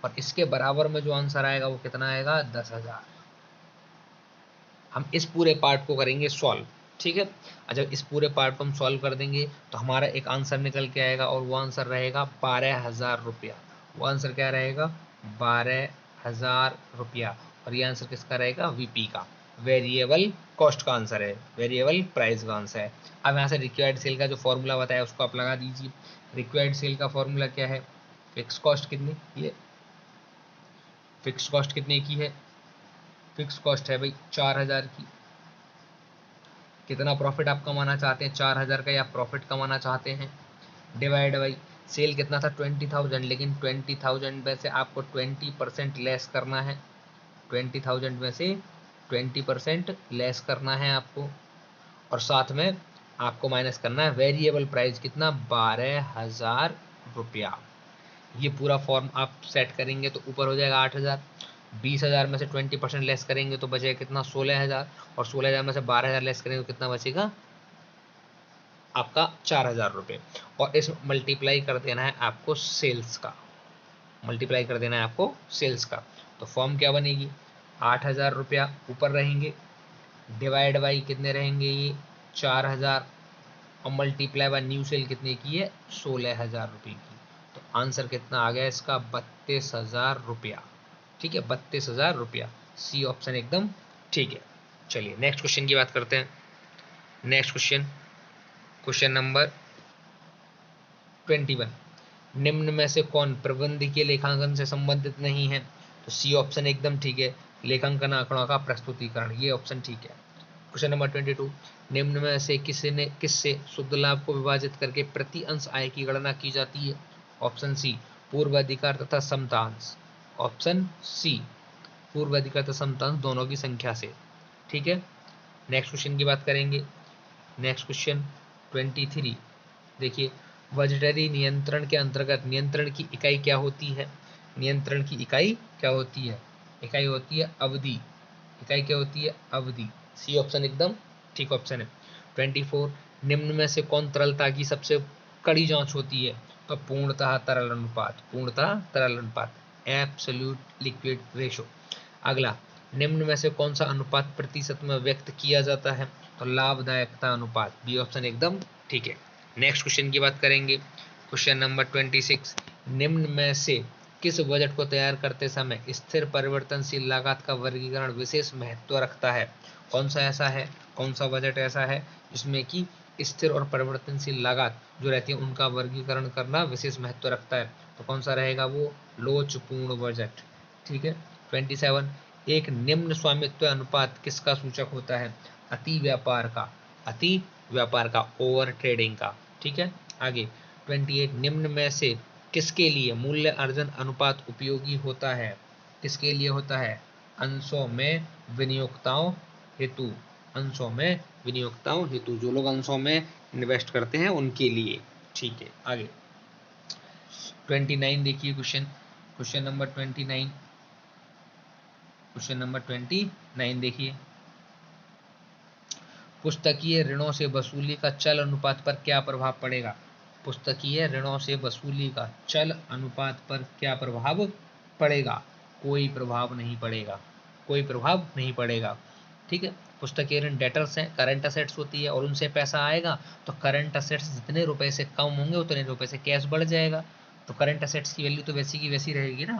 और इसके बराबर में जो आंसर आएगा वो कितना आएगा, 10,000। हम इस पूरे पार्ट को करेंगे सॉल्व, ठीक है, और जब इस पूरे पार्ट को हम सॉल्व कर देंगे तो हमारा एक आंसर निकल के आएगा, और वो आंसर रहेगा 12,000 रुपया। वो आंसर क्या रहेगा, 12,000 रुपया, और ये आंसर किसका रहेगा, वीपी का, वेरिएबल कॉस्ट का आंसर है, वेरिएबल प्राइस का आंसर है। अब यहाँ से रिक्वायर्ड सेल का जो फॉर्मूला बताया उसको आप लगा दीजिए। रिक्वायर्ड सेल का फॉर्मूला क्या है, फिक्स कॉस्ट कितनी, ये फिक्स कॉस्ट कितने की है? फिक्स कॉस्ट है भाई 4000 की। कितना प्रॉफिट आप कमाना चाहते हैं? 4000 का आप प्रॉफिट कमाना चाहते हैं। डिवाइड बाई सेल कितना था? 20,000, लेकिन 20,000 में से आपको 20% लेस करना है। 20,000 में से 20% लेस करना है आपको, और साथ में आपको माइनस करना है वेरिएबल प्राइस कितना? 12,000 रुपया। ये पूरा फॉर्म आप सेट करेंगे तो ऊपर हो जाएगा 8,000। 20,000 में से 20% लेस करेंगे तो बचेगा कितना? 16,000। और 16,000 में से 12,000 लेस करेंगे तो कितना बचेगा? आपका 4,000 रुपये। और इस मल्टीप्लाई कर देना है आपको सेल्स का, मल्टीप्लाई कर देना है आपको सेल्स का। तो फॉर्म क्या बनेगी? 8,000 रुपया ऊपर रहेंगे, डिवाइड बाई कितने रहेंगे? ये 4,000, और मल्टीप्लाई बाय न्यू सेल कितने की है? 16,000 रुपये की। तो आंसर कितना आ गया इसका? 32,000 रुपया। ठीक है, 32,000 रुपया। सी ऑप्शन एकदम ठीक है। चलिए नेक्स्ट क्वेश्चन की बात करते हैं। Next question, question number 21। निम्न में से कौन प्रबंधकीय लेखांकन से संबंधित नहीं है? तो सी ऑप्शन एकदम ठीक है, लेखांकन आंकड़ों का प्रस्तुतिकरण, ये ऑप्शन ठीक है। Question number 22। निम्न में से किससे शुद्ध लाभ को विभाजित करके प्रति अंश आय की गणना की जाती है? ऑप्शन सी पूर्वाधिकार तथा समतांश। ऑप्शन सी पूर्वाधिकार तथा समतांश दोनों की संख्या से। ठीक है, नेक्स्ट क्वेश्चन की बात करेंगे। Next question 23। देखिए, बजटरी नियंत्रण के अंतर्गत नियंत्रण की इकाई क्या होती है? नियंत्रण की इकाई क्या होती है? इकाई होती है अवधि। इकाई क्या होती है? अवधि। सी ऑप्शन एकदम ठीक ऑप्शन है। 24। निम्न में से कौन तरलता की सबसे कड़ी जांच होती है? तो पूर्णतः तरल अनुपात, पूर्णतः तरल अनुपात, एब्सोल्यूट लिक्विड रेशो। अगला, निम्न में से कौन सा अनुपात प्रतिशत में व्यक्त किया जाता है? तो लाभदायकता अनुपात, बी ऑप्शन एकदम ठीक है। नेक्स्ट क्वेश्चन की बात करेंगे। Question number 26। निम्न में से किस बजट को तैयार करते समय स्थिर परिवर्तनशील लागत का वर्गीकरण विशेष महत्व रखता है? कौन सा ऐसा है, कौन सा बजट ऐसा है जिसमें कि स्थिर और परिवर्तनशील लागत जो रहती है उनका वर्गीकरण करना विशेष महत्व रखता है? तो कौन सा रहेगा वो? लोचपूर्ण बजट। ठीक है। 27। एक निम्न स्वामित्व अनुपात किसका सूचक होता है? अति व्यापार का, अति व्यापार का, ओवर ट्रेडिंग का। ठीक है, आगे 28। निम्न में से किसके लिए मूल्य अर्जन अनुपात उपयोगी होता है? किसके लिए होता है? अंशों में विनियोक्ताओं हेतु, अंशों में विनियोक्ताओं हेतु, जो लोग अंशों में इन्वेस्ट करते हैं उनके लिए। ठीक है, आगे 29 देखिए question, question number 29। Question number 29 देखिए, पुस्तकीय ऋणों से वसूली का चल अनुपात पर क्या प्रभाव पड़ेगा? पुस्तकीय ऋणों से वसूली का चल अनुपात पर क्या प्रभाव पड़ेगा? कोई प्रभाव नहीं पड़ेगा, कोई प्रभाव नहीं पड़ेगा। ठीक है, पुस्तकीय ऋण डेटर्स हैं, करंट असेट्स होती है, और उनसे पैसा आएगा तो करंट असेट्स जितने रुपए से कम होंगे उतने रुपए से कैश बढ़ जाएगा, तो करंट असेट्स की वैल्यू तो वैसी की वैसी रहेगी ना।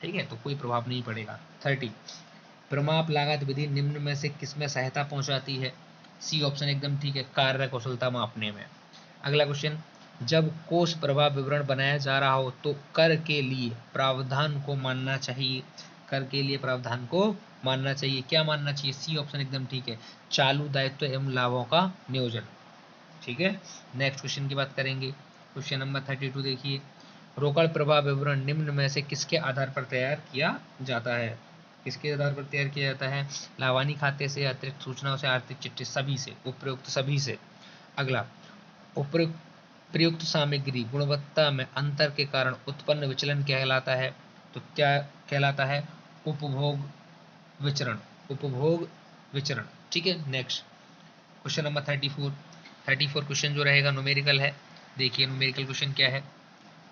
ठीक है, तो कोई प्रभाव नहीं पड़ेगा। 30। प्रमाप लागत विधि निम्न में से किसमें सहायता पहुंचाती है? सी ऑप्शन एकदम ठीक है, कार्य कुशलता मापने में। अगला क्वेश्चन, जब कोष प्रभाव विवरण बनाया जा रहा हो तो कर के लिए प्रावधान को मानना चाहिए, कर के लिए प्रावधान को मानना चाहिए, क्या मानना चाहिए? सी ऑप्शन एकदम ठीक है, चालू दायित्व एवं लाभों का नियोजन। ठीक है, नेक्स्ट क्वेश्चन की बात करेंगे। क्वेश्चन नंबर 32 देखिए, रोकड़ प्रभाव विवरण निम्न में से किसके आधार पर तैयार किया जाता है? किसके आधार पर तैयार किया जाता है? लावानी खाते से, अतिरिक्त सूचनाओं से, आर्थिक चिट्ठी, सभी से, उपरोक्त सभी से। अगला, प्रयुक्त सामग्री गुणवत्ता में अंतर के कारण उत्पन्न विचलन कहलाता है, तो क्या कहलाता है? उपभोग विचरण, उपभोग विचरण। ठीक है, नेक्स्ट क्वेश्चन नंबर 34 क्वेश्चन जो रहेगा न्यूमेरिकल है। देखिए न्यूमेरिकल क्वेश्चन क्या है,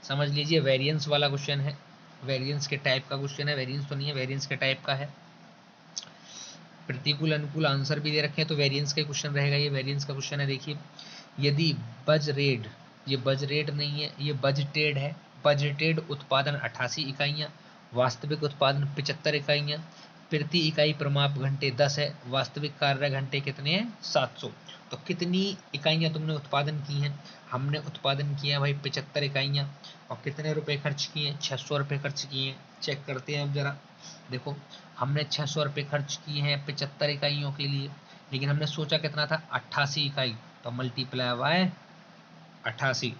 समझ लीजिए, वेरिएंस वाला क्वेश्चन है, वेरिएंस के टाइप का क्वेश्चन है, वेरिएंस तो नहीं है, वेरिएंस के टाइप का है। प्रतिकूल अनुकूल आंसर भी दे रखे हैं, तो वेरिएंस का क्वेश्चन रहेगा, ये वेरिएंस का क्वेश्चन है। देखिए, यदि बजरेट, ये बजरेट नहीं है, ये बजटेड है, बजटेड उत्पादन 88 इकाइयाँ, वास्तविक उत्पादन 75 इकाइयाँ, प्रति इकाई प्रमाप घंटे 10 है, वास्तविक कार्य घंटे कितने हैं 700। तो कितनी इकाइयां तुमने उत्पादन की हैं? हमने उत्पादन किया भाई 75 इकाइयां, और कितने रुपए खर्च किए? 600 रुपये खर्च किए हैं। चेक करते हैं अब जरा, देखो हमने 600 रुपये खर्च किए हैं 75 इकाइयों के लिए, लेकिन हमने सोचा कितना था 88 इकाई, तो multiply by 88,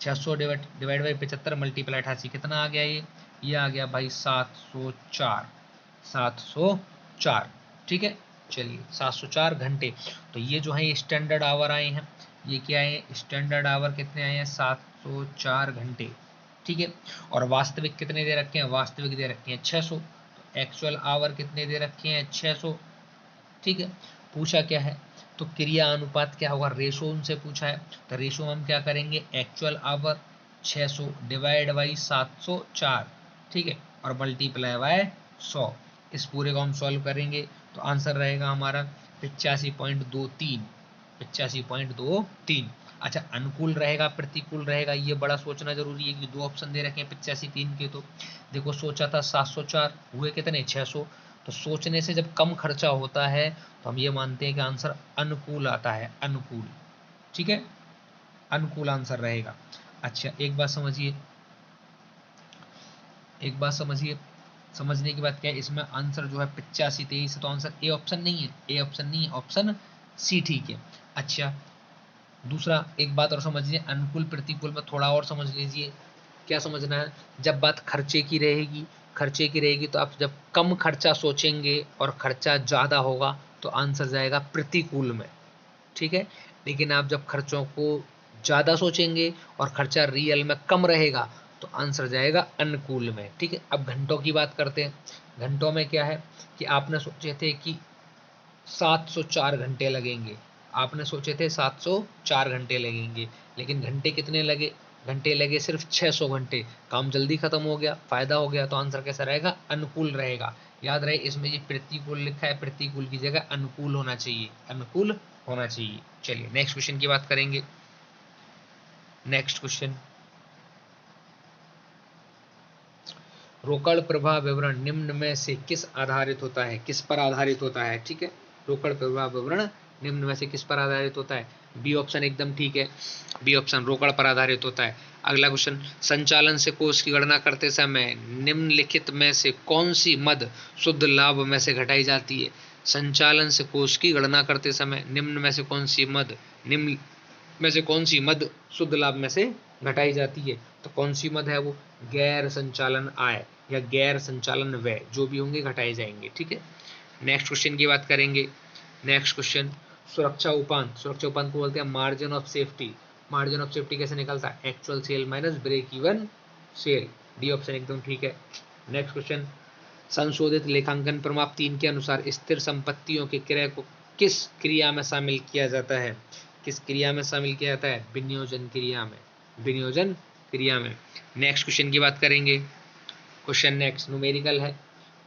600 divide by 75 multiply 88, कितना आ गया ये आ गया भाई 704, 704। ठीक है, चलिए 704 घंटे। तो ये जो है स्टैंडर्ड आवर आए हैं, ये क्या है स्टैंडर्ड आवर कितने आए हैं 704 घंटे। ठीक है, और वास्तविक कितने दे रखे हैं? वास्तविक दे रखे हैं 600, तो एक्चुअल आवर कितने दे रखे हैं 600। ठीक है, पूछा क्या है तो क्रिया अनुपात क्या होगा, रेशो उनसे पूछा है, तो रेशो हम क्या करेंगे एक्चुअल आवर 600 डिवाइड बाई 704, ठीक है, और मल्टीप्लाई बाय 100। इस पूरे को हम सॉल्व करेंगे तो आंसर रहेगा हमारा 85.23, 85.23। अच्छा, अनुकूल रहेगा प्रतिकूल रहेगा ये बड़ा सोचना जरूरी है, कि दो ऑप्शन दे रखे हैं 85 3 के। तो देखो सोचा था 704, हुए कितने 600, तो सोचने से जब कम खर्चा होता है तो हम ये मानते हैं कि आंसर अनुकूल आता है, अनुकूल। ठीक है, अनुकूल आंसर रहेगा। अच्छा एक बात समझिए, एक बात समझिए, समझने की बात क्या है, इसमें आंसर जो है 85 23, तो आंसर ए ऑप्शन नहीं है, ए ऑप्शन नहीं है, ऑप्शन सी ठीक है। अच्छा दूसरा एक बात और समझिए, अनुकूल प्रतिकूल में थोड़ा और समझ लीजिए। क्या समझना है, जब बात खर्चे की रहेगी, खर्चे की रहेगी तो आप जब कम खर्चा सोचेंगे और खर्चा ज़्यादा होगा तो आंसर जाएगा प्रतिकूल में। ठीक है, लेकिन आप जब खर्चों को ज़्यादा सोचेंगे और खर्चा रियल में कम रहेगा तो आंसर जाएगा अनुकूल में। ठीक है, अब घंटों की बात करते हैं। घंटों में क्या है कि आपने सोचे थे कि 704 घंटे लगेंगे, आपने सोचे थे 704 घंटे लगेंगे, लेकिन घंटे कितने लगे, घंटे लगे सिर्फ 600 घंटे, काम जल्दी खत्म हो गया, फायदा हो गया, तो आंसर कैसा रहेगा अनुकूल रहेगा। याद रहे इसमें ये प्रतिकूल लिखा है, प्रतिकूल की जगह अनुकूल होना चाहिए, अनुकूल होना चाहिए। चलिए नेक्स्ट क्वेश्चन की बात करेंगे। नेक्स्ट क्वेश्चन, रोकड़ प्रवाह विवरण निम्न में से किस आधारित होता है, किस पर आधारित होता है। ठीक है, रोकड़ प्रवाह विवरण निम्न में से किस पर आधारित होता है, बी ऑप्शन एकदम ठीक है, बी ऑप्शन रोकड़ पर आधारित होता है। अगला क्वेश्चन, संचालन से कोष की गणना करते समय निम्नलिखित में से कौन सी मद शुद्ध लाभ में से घटाई जाती है। संचालन से कोष की गणना करते समय निम्न में से कौन सी मद, निम्न में से कौन सी मद शुद्ध लाभ में से घटाई जाती है, तो कौन सी मद है वो, गैर संचालन आय या गैर संचालन व्यय, जो भी होंगे घटाए जाएंगे। ठीक है, नेक्स्ट क्वेश्चन की बात करेंगे। नेक्स्ट क्वेश्चन, सुरक्षा उपांत, सुरक्षा उपांत को बोलते हैं margin of safety. Margin of safety कैसे निकलता है, actual sale minus break even sale, D option एकदम ठीक है। नेक्स्ट क्वेश्चन, संशोधित लेखांकन प्रमाप 3 के अनुसार स्थिर संपत्तियों के क्रय को किस क्रिया में शामिल किया जाता है, किस क्रिया में शामिल किया जाता है, विनियोजन क्रिया में, विनियोजन क्रिया में। नेक्स्ट क्वेश्चन की बात करेंगे। क्वेश्चन नेक्स्ट न्यूमेरिकल है,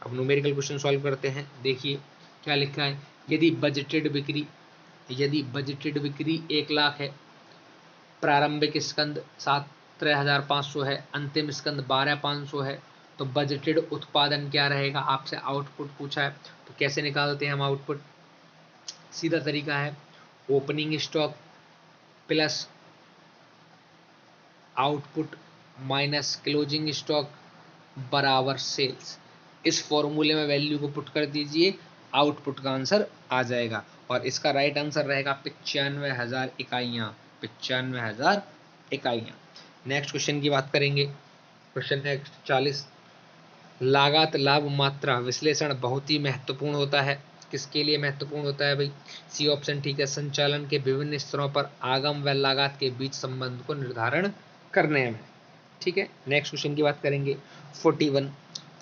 अब न्यूमेरिकल क्वेश्चन सॉल्व करते हैं। देखिए क्या लिखा है, यदि बजटेड बिक्री 1 लाख है, प्रारंभिक स्कंद 17,500 है, अंतिम स्कंद 12,500 है, तो बजटेड उत्पादन क्या रहेगा, आपसे आउटपुट पूछा है, तो कैसे निकालते हैं हम आउटपुट, सीधा तरीका है opening stock plus output minus closing stock बराबर सेल्स। इस फॉर्मूले में वैल्यू को पुट कर दीजिए, आउटपुट का आंसर आ जाएगा, और इसका राइट आंसर रहेगा 95,000 इकाइयाँ, 95,000 इकाइयाँ। नेक्स्ट क्वेश्चन की बात करेंगे। क्वेश्चन नेक्स्ट 40, लागत लाभ मात्रा विश्लेषण बहुत ही महत्वपूर्ण होता है। किसके लिए महत्वपूर्ण होता है भाई, सी ऑप्शन ठीक है, संचालन के विभिन्न स्तरों पर आगम व लागत के बीच संबंध को निर्धारण करने में। ठीक है, नेक्स्ट क्वेश्चन की बात करेंगे। 41,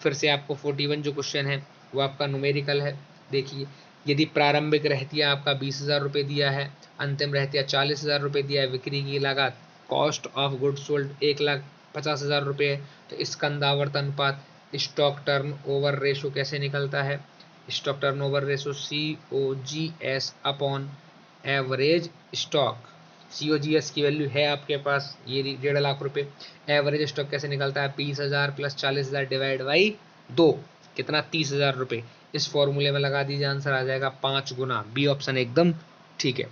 फिर से आपको 41 जो क्वेश्चन है वो आपका न्यूमेरिकल है। देखिए, यदि प्रारंभिक रहतिया आपका 20,000 रुपये दिया है, अंतिम रहतिया 40,000 रुपये दिया है, बिक्री की लागत कॉस्ट ऑफ गुड सोल्ड 1,50,000 रुपये है, तो स्कंदावर्त अनुपात स्टॉक टर्न ओवर रेशो कैसे निकलता है, stock turn over ratio COGS upon average stock. COGS की वैल्यू है आपके पास ये 1.5 लाख रुपए, एवरेज स्टॉक कैसे निकलता है 20,000 प्लस 40,000 डिवाइड बाई 2, कितना 30,000 रुपये, इस फॉर्मूले में लगा दीजिए, आंसर आ जाएगा 5 गुना। बी ऑप्शन एकदम ठीक है।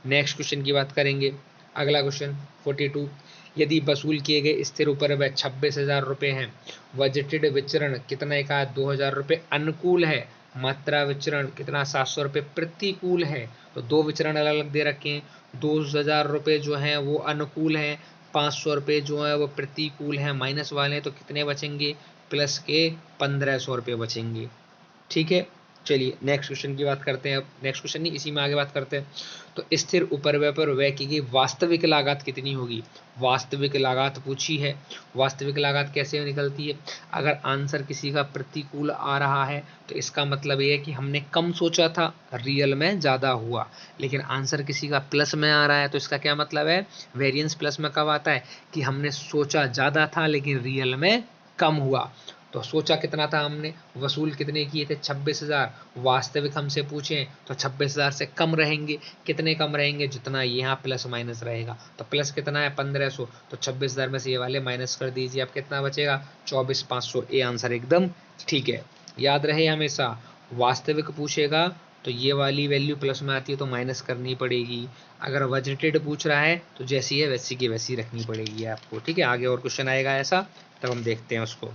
नेक्स्ट क्वेश्चन की बात करेंगे। अगला क्वेश्चन 42, यदि वसूल किए गए स्थिर उपरिव्यय 26,000 रुपये हैं, बजटेड विचरण कितने का 2,000 रुपये अनुकूल है, मात्रा विचरण कितना 700 रुपये प्रतिकूल है। तो दो विचरण अलग अलग दे रखे हैं, 2,000 रुपये जो हैं वो अनुकूल हैं, 500 रुपये जो है वो प्रतिकूल हैं, माइनस वाले हैं, तो कितने बचेंगे, प्लस के 1,500 रुपये बचेंगे। ठीक है, चलिए नेक्स्ट क्वेश्चन की बात करते हैं। अब नेक्स्ट क्वेश्चन नहीं, इसी में आगे बात करते हैं। तो स्थिर उपरिव्यय पर व्यय की गई वास्तविक लागत कितनी होगी, वास्तविक लागत पूछी है। वास्तविक लागत कैसे निकलती है, अगर आंसर किसी का प्रतिकूल आ रहा है तो इसका मतलब ये है कि हमने कम सोचा था, रियल में ज़्यादा हुआ। लेकिन आंसर किसी का प्लस में आ रहा है तो इसका क्या मतलब है, वेरिएंस प्लस में कब आता है, कि हमने सोचा ज़्यादा था लेकिन रियल में कम हुआ। तो सोचा कितना था हमने, वसूल कितने किए थे 26,000, वास्तविक हमसे पूछें तो 26,000 से कम रहेंगे। कितने कम रहेंगे, जितना यहाँ प्लस माइनस रहेगा। तो प्लस कितना है 1,500, तो 26,000 में से ये वाले माइनस कर दीजिए, अब कितना बचेगा 24,500। ये आंसर एकदम ठीक है। याद रहे हमेशा वास्तविक पूछेगा तो ये वाली वैल्यू प्लस में आती है तो माइनस करनी पड़ेगी। अगर बजटेड पूछ रहा है तो जैसी है वैसी की वैसी रखनी पड़ेगी आपको। ठीक है, आगे और क्वेश्चन आएगा ऐसा, तब हम देखते हैं उसको।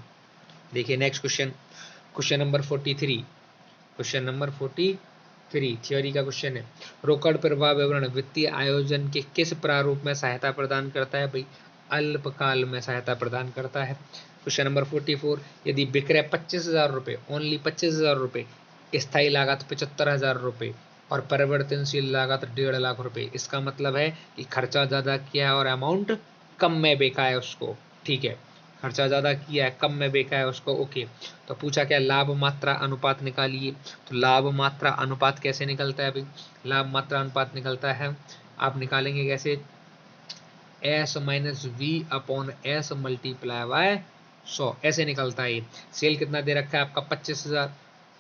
देखिए next question, question number 43। Question number 43 theory का क्वेश्चन है। रोकड़ प्रवाह विवरण वित्तीय आयोजन के किस प्रारूप में सहायता प्रदान करता है, भाई अल्पकाल में सहायता प्रदान करता है। क्वेश्चन नंबर 44, यदि विक्रय 25,000 रुपये, ओनली 25,000 रुपये, स्थायी लागत 75,000 रुपये और परिवर्तनशील लागत 1.5 लाख रुपये, इसका मतलब है कि खर्चा ज़्यादा किया है और अमाउंट कम में बेचा है उसको। ठीक है, खर्चा ज़्यादा किया है, कम में बेचा है उसको। ओके, तो पूछा क्या, लाभ मात्रा अनुपात निकालिए। तो लाभ मात्रा अनुपात कैसे निकलता है भाई, लाभ मात्रा अनुपात निकलता है, आप निकालेंगे कैसे, S minus V upon S multiply by 100, ऐसे निकलता है। सेल कितना दे रखा है आपका 25,000,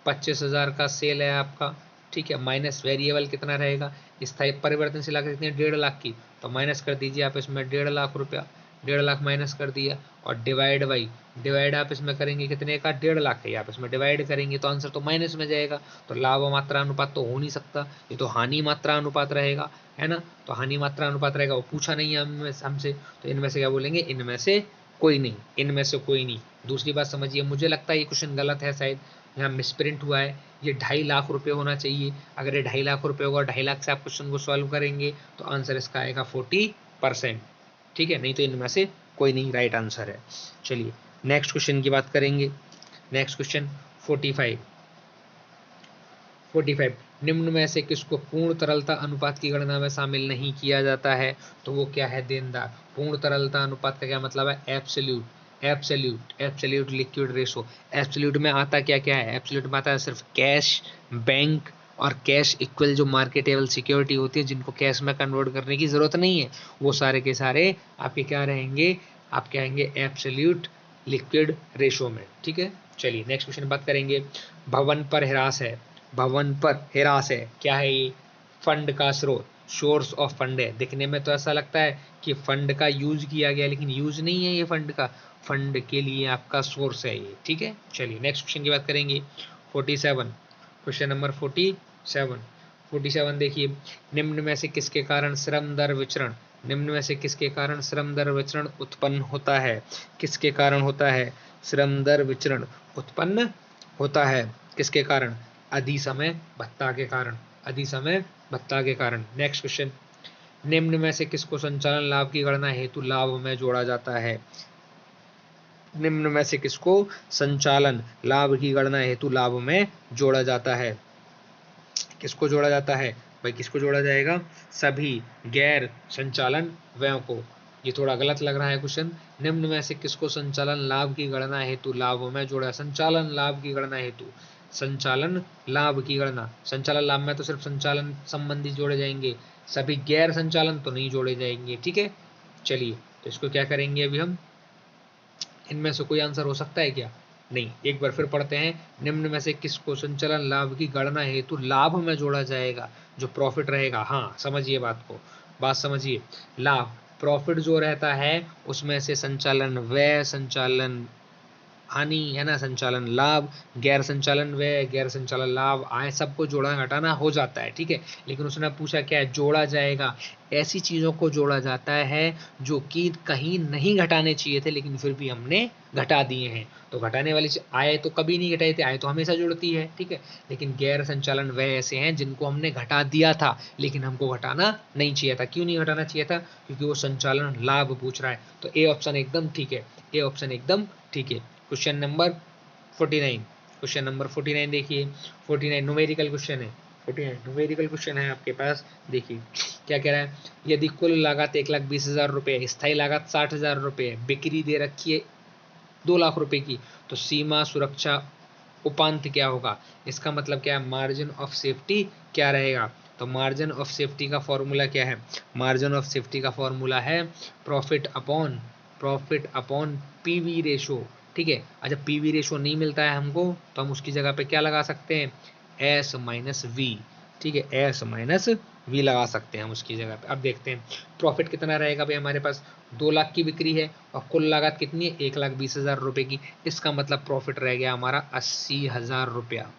25,000 का सेल है आपका। ठीक है, माइनस वेरिएबल कितना रहेगा, स्थायी परिवर्तनशील लागत कितनी 1.5 लाख की, तो माइनस कर दीजिए आप इसमें 1.5 लाख रुपया, 1.5 लाख माइनस कर दिया, और डिवाइड बाई, डिवाइड आप इसमें करेंगे कितने का 1.5 लाख है, आप इसमें डिवाइड करेंगे तो आंसर तो माइनस में जाएगा। तो लाभ मात्रा अनुपात तो हो नहीं सकता, ये तो हानि मात्रा अनुपात रहेगा, है ना। तो हानि मात्रा अनुपात रहेगा, वो पूछा नहीं है हमसे, तो इनमें से क्या बोलेंगे, इनमें से कोई नहीं, इनमें से कोई नहीं। दूसरी बात समझिए, मुझे लगता है ये क्वेश्चन गलत है, शायद यहाँ मिसप्रिंट हुआ है, ये 2.5 लाख रुपये होना चाहिए। अगर ये 2.5 लाख रुपये होगा, 2.5 लाख से आप क्वेश्चन को सॉल्व करेंगे तो आंसर इसका आएगा 40%। ठीक है, नहीं तो इनमें से कोई नहीं राइट आंसर है। चलिए नेक्स्ट क्वेश्चन की बात करेंगे। नेक्स्ट क्वेश्चन 45, निम्न में से किसको पूर्ण तरलता अनुपात की गणना में शामिल नहीं किया जाता है, तो वो क्या है, देनदार। पूर्ण तरलता अनुपात का क्या मतलब है, absolute, absolute liquid ratio. Absolute में आता क्या क्या है, एब्सोल्यूट में आता है सिर्फ कैश, बैंक और कैश इक्वल जो मार्केटेबल सिक्योरिटी होती है, जिनको कैश में कन्वर्ट करने की जरूरत नहीं है, वो सारे के सारे आपके क्या रहेंगे, आप क्या आएंगे एब्सोल्यूट लिक्विड रेशो में। ठीक है, चलिए नेक्स्ट क्वेश्चन बात करेंगे। भवन पर हिरास है, भवन पर हिरास है, क्या है ये, फंड का स्रोत, सोर्स ऑफ फंड है। दिखने में तो ऐसा लगता है कि फंड का यूज किया गया, लेकिन यूज नहीं है ये फंड का, फंड के लिए आपका सोर्स है ये। ठीक है, चलिए नेक्स्ट क्वेश्चन की बात करेंगे। 47, क्वेश्चन नंबर 47 देखिए, निम्न में से किसके कारण श्रम दर विचरण, निम्न में से किसके कारण श्रम दर विचरण उत्पन्न होता है, किसके कारण होता है, श्रम दर विचरण उत्पन्न होता है किसके कारण, अधिसमय भत्ता के कारण, अधिसमय भत्ता के कारण। नेक्स्ट क्वेश्चन, निम्न में से किसको संचालन लाभ की गणना हेतु लाभ में जोड़ा जाता है, निम्न में से किसको संचालन लाभ की गणना हेतु लाभ में जोड़ा जाता है, किसको जोड़ा जाता है भाई, किसको जोड़ा जाएगा, सभी गैर संचालन व्ययों को। ये थोड़ा गलत लग रहा है क्वेश्चन, निम्न में से किसको संचालन लाभ की गणना हेतु लाभ में जोड़ा, संचालन लाभ की गणना हेतु, संचालन लाभ की गणना, संचालन लाभ में तो सिर्फ संचालन संबंधी जोड़े जाएंगे, सभी गैर संचालन तो नहीं जोड़े जाएंगे। ठीक है, चलिए तो इसको क्या करेंगे अभी हम, इनमें से कोई आंसर हो सकता है क्या, नहीं। एक बार फिर पढ़ते हैं, निम्न में से किसको संचालन लाभ की गणना हेतु लाभ में जोड़ा जाएगा, जो प्रॉफिट रहेगा। हाँ समझिए बात को, बात समझिए, लाभ प्रॉफिट जो रहता है उसमें से संचालन व्यय, संचालन हानि है ना, संचालन लाभ, गैर संचालन व्यय, गैर संचालन लाभ, आय, सबको जोड़ना घटाना हो जाता है, ठीक है। लेकिन उसने पूछा क्या है, जोड़ा जाएगा। ऐसी चीजों को जोड़ा जाता है जो कि कहीं नहीं घटाने चाहिए थे लेकिन फिर भी हमने घटा दिए हैं। तो घटाने वाली आय तो कभी नहीं घटाई थी, आय तो हमेशा जुड़ती है, ठीक है। लेकिन गैर संचालन व्यय ऐसे हैं जिनको हमने घटा दिया था लेकिन हमको घटाना नहीं चाहिए था। क्यों नहीं घटाना चाहिए था? क्योंकि वो संचालन लाभ पूछ रहा है। तो ए ऑप्शन एकदम ठीक है, ए ऑप्शन एकदम ठीक है। क्वेश्चन नंबर 49, क्वेश्चन नंबर 49 देखिए, 49 न्यूमेरिकल क्वेश्चन है, 49 न्यूमेरिकल क्वेश्चन है आपके पास। देखिए क्या कह रहा है, यदि कुल लागत 1,20,000 रुपये, स्थायी लागत 60,000 रुपये, बिक्री दे रखी है 2 लाख रुपए की, तो सीमा सुरक्षा उपांत क्या होगा? इसका मतलब क्या है, मार्जिन ऑफ सेफ्टी क्या रहेगा? तो मार्जिन ऑफ सेफ्टी का फॉर्मूला क्या है? मार्जिन ऑफ सेफ्टी का फॉर्मूला है प्रॉफिट अपॉन पीवी रेशो, ठीक है। अच्छा पीवी रेशो नहीं मिलता है हमको तो हम उसकी जगह पे क्या लगा सकते हैं, एस माइनस वी, ठीक है, एस माइनस वी लगा सकते हैं हम उसकी जगह पे। अब देखते हैं प्रॉफिट कितना रहेगा भाई, हमारे पास 2 लाख की बिक्री है और कुल लागत कितनी है, 1,20,000 रुपए की। इसका मतलब प्रॉफिट रह गया हमारा 80,000 रुपया,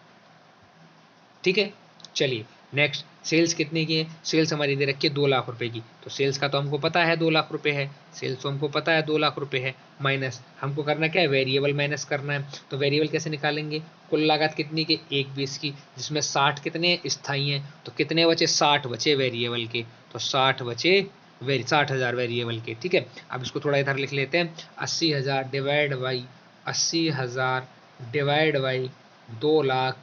ठीक है। चलिए नेक्स्ट, सेल्स कितने की है? सेल्स हमारी दे रखी है 2 लाख रुपए की, तो सेल्स का तो हमको पता है 2 लाख रुपए है, सेल्स तो हमको पता है 2 लाख रुपए है, माइनस हमको करना क्या है, वेरिएबल माइनस करना है। तो वेरिएबल कैसे निकालेंगे, कुल लागत कितनी की, 1,20 की, जिसमें 60 कितने स्थायी हैं, तो कितने बचे, 60 बचे वेरिएबल के, तो 60 बचे 60,000 वेरिएबल के, ठीक है। अब इसको थोड़ा इधर लिख लेते हैं, 80,000 divide by 80,000 divide by 2 lakh,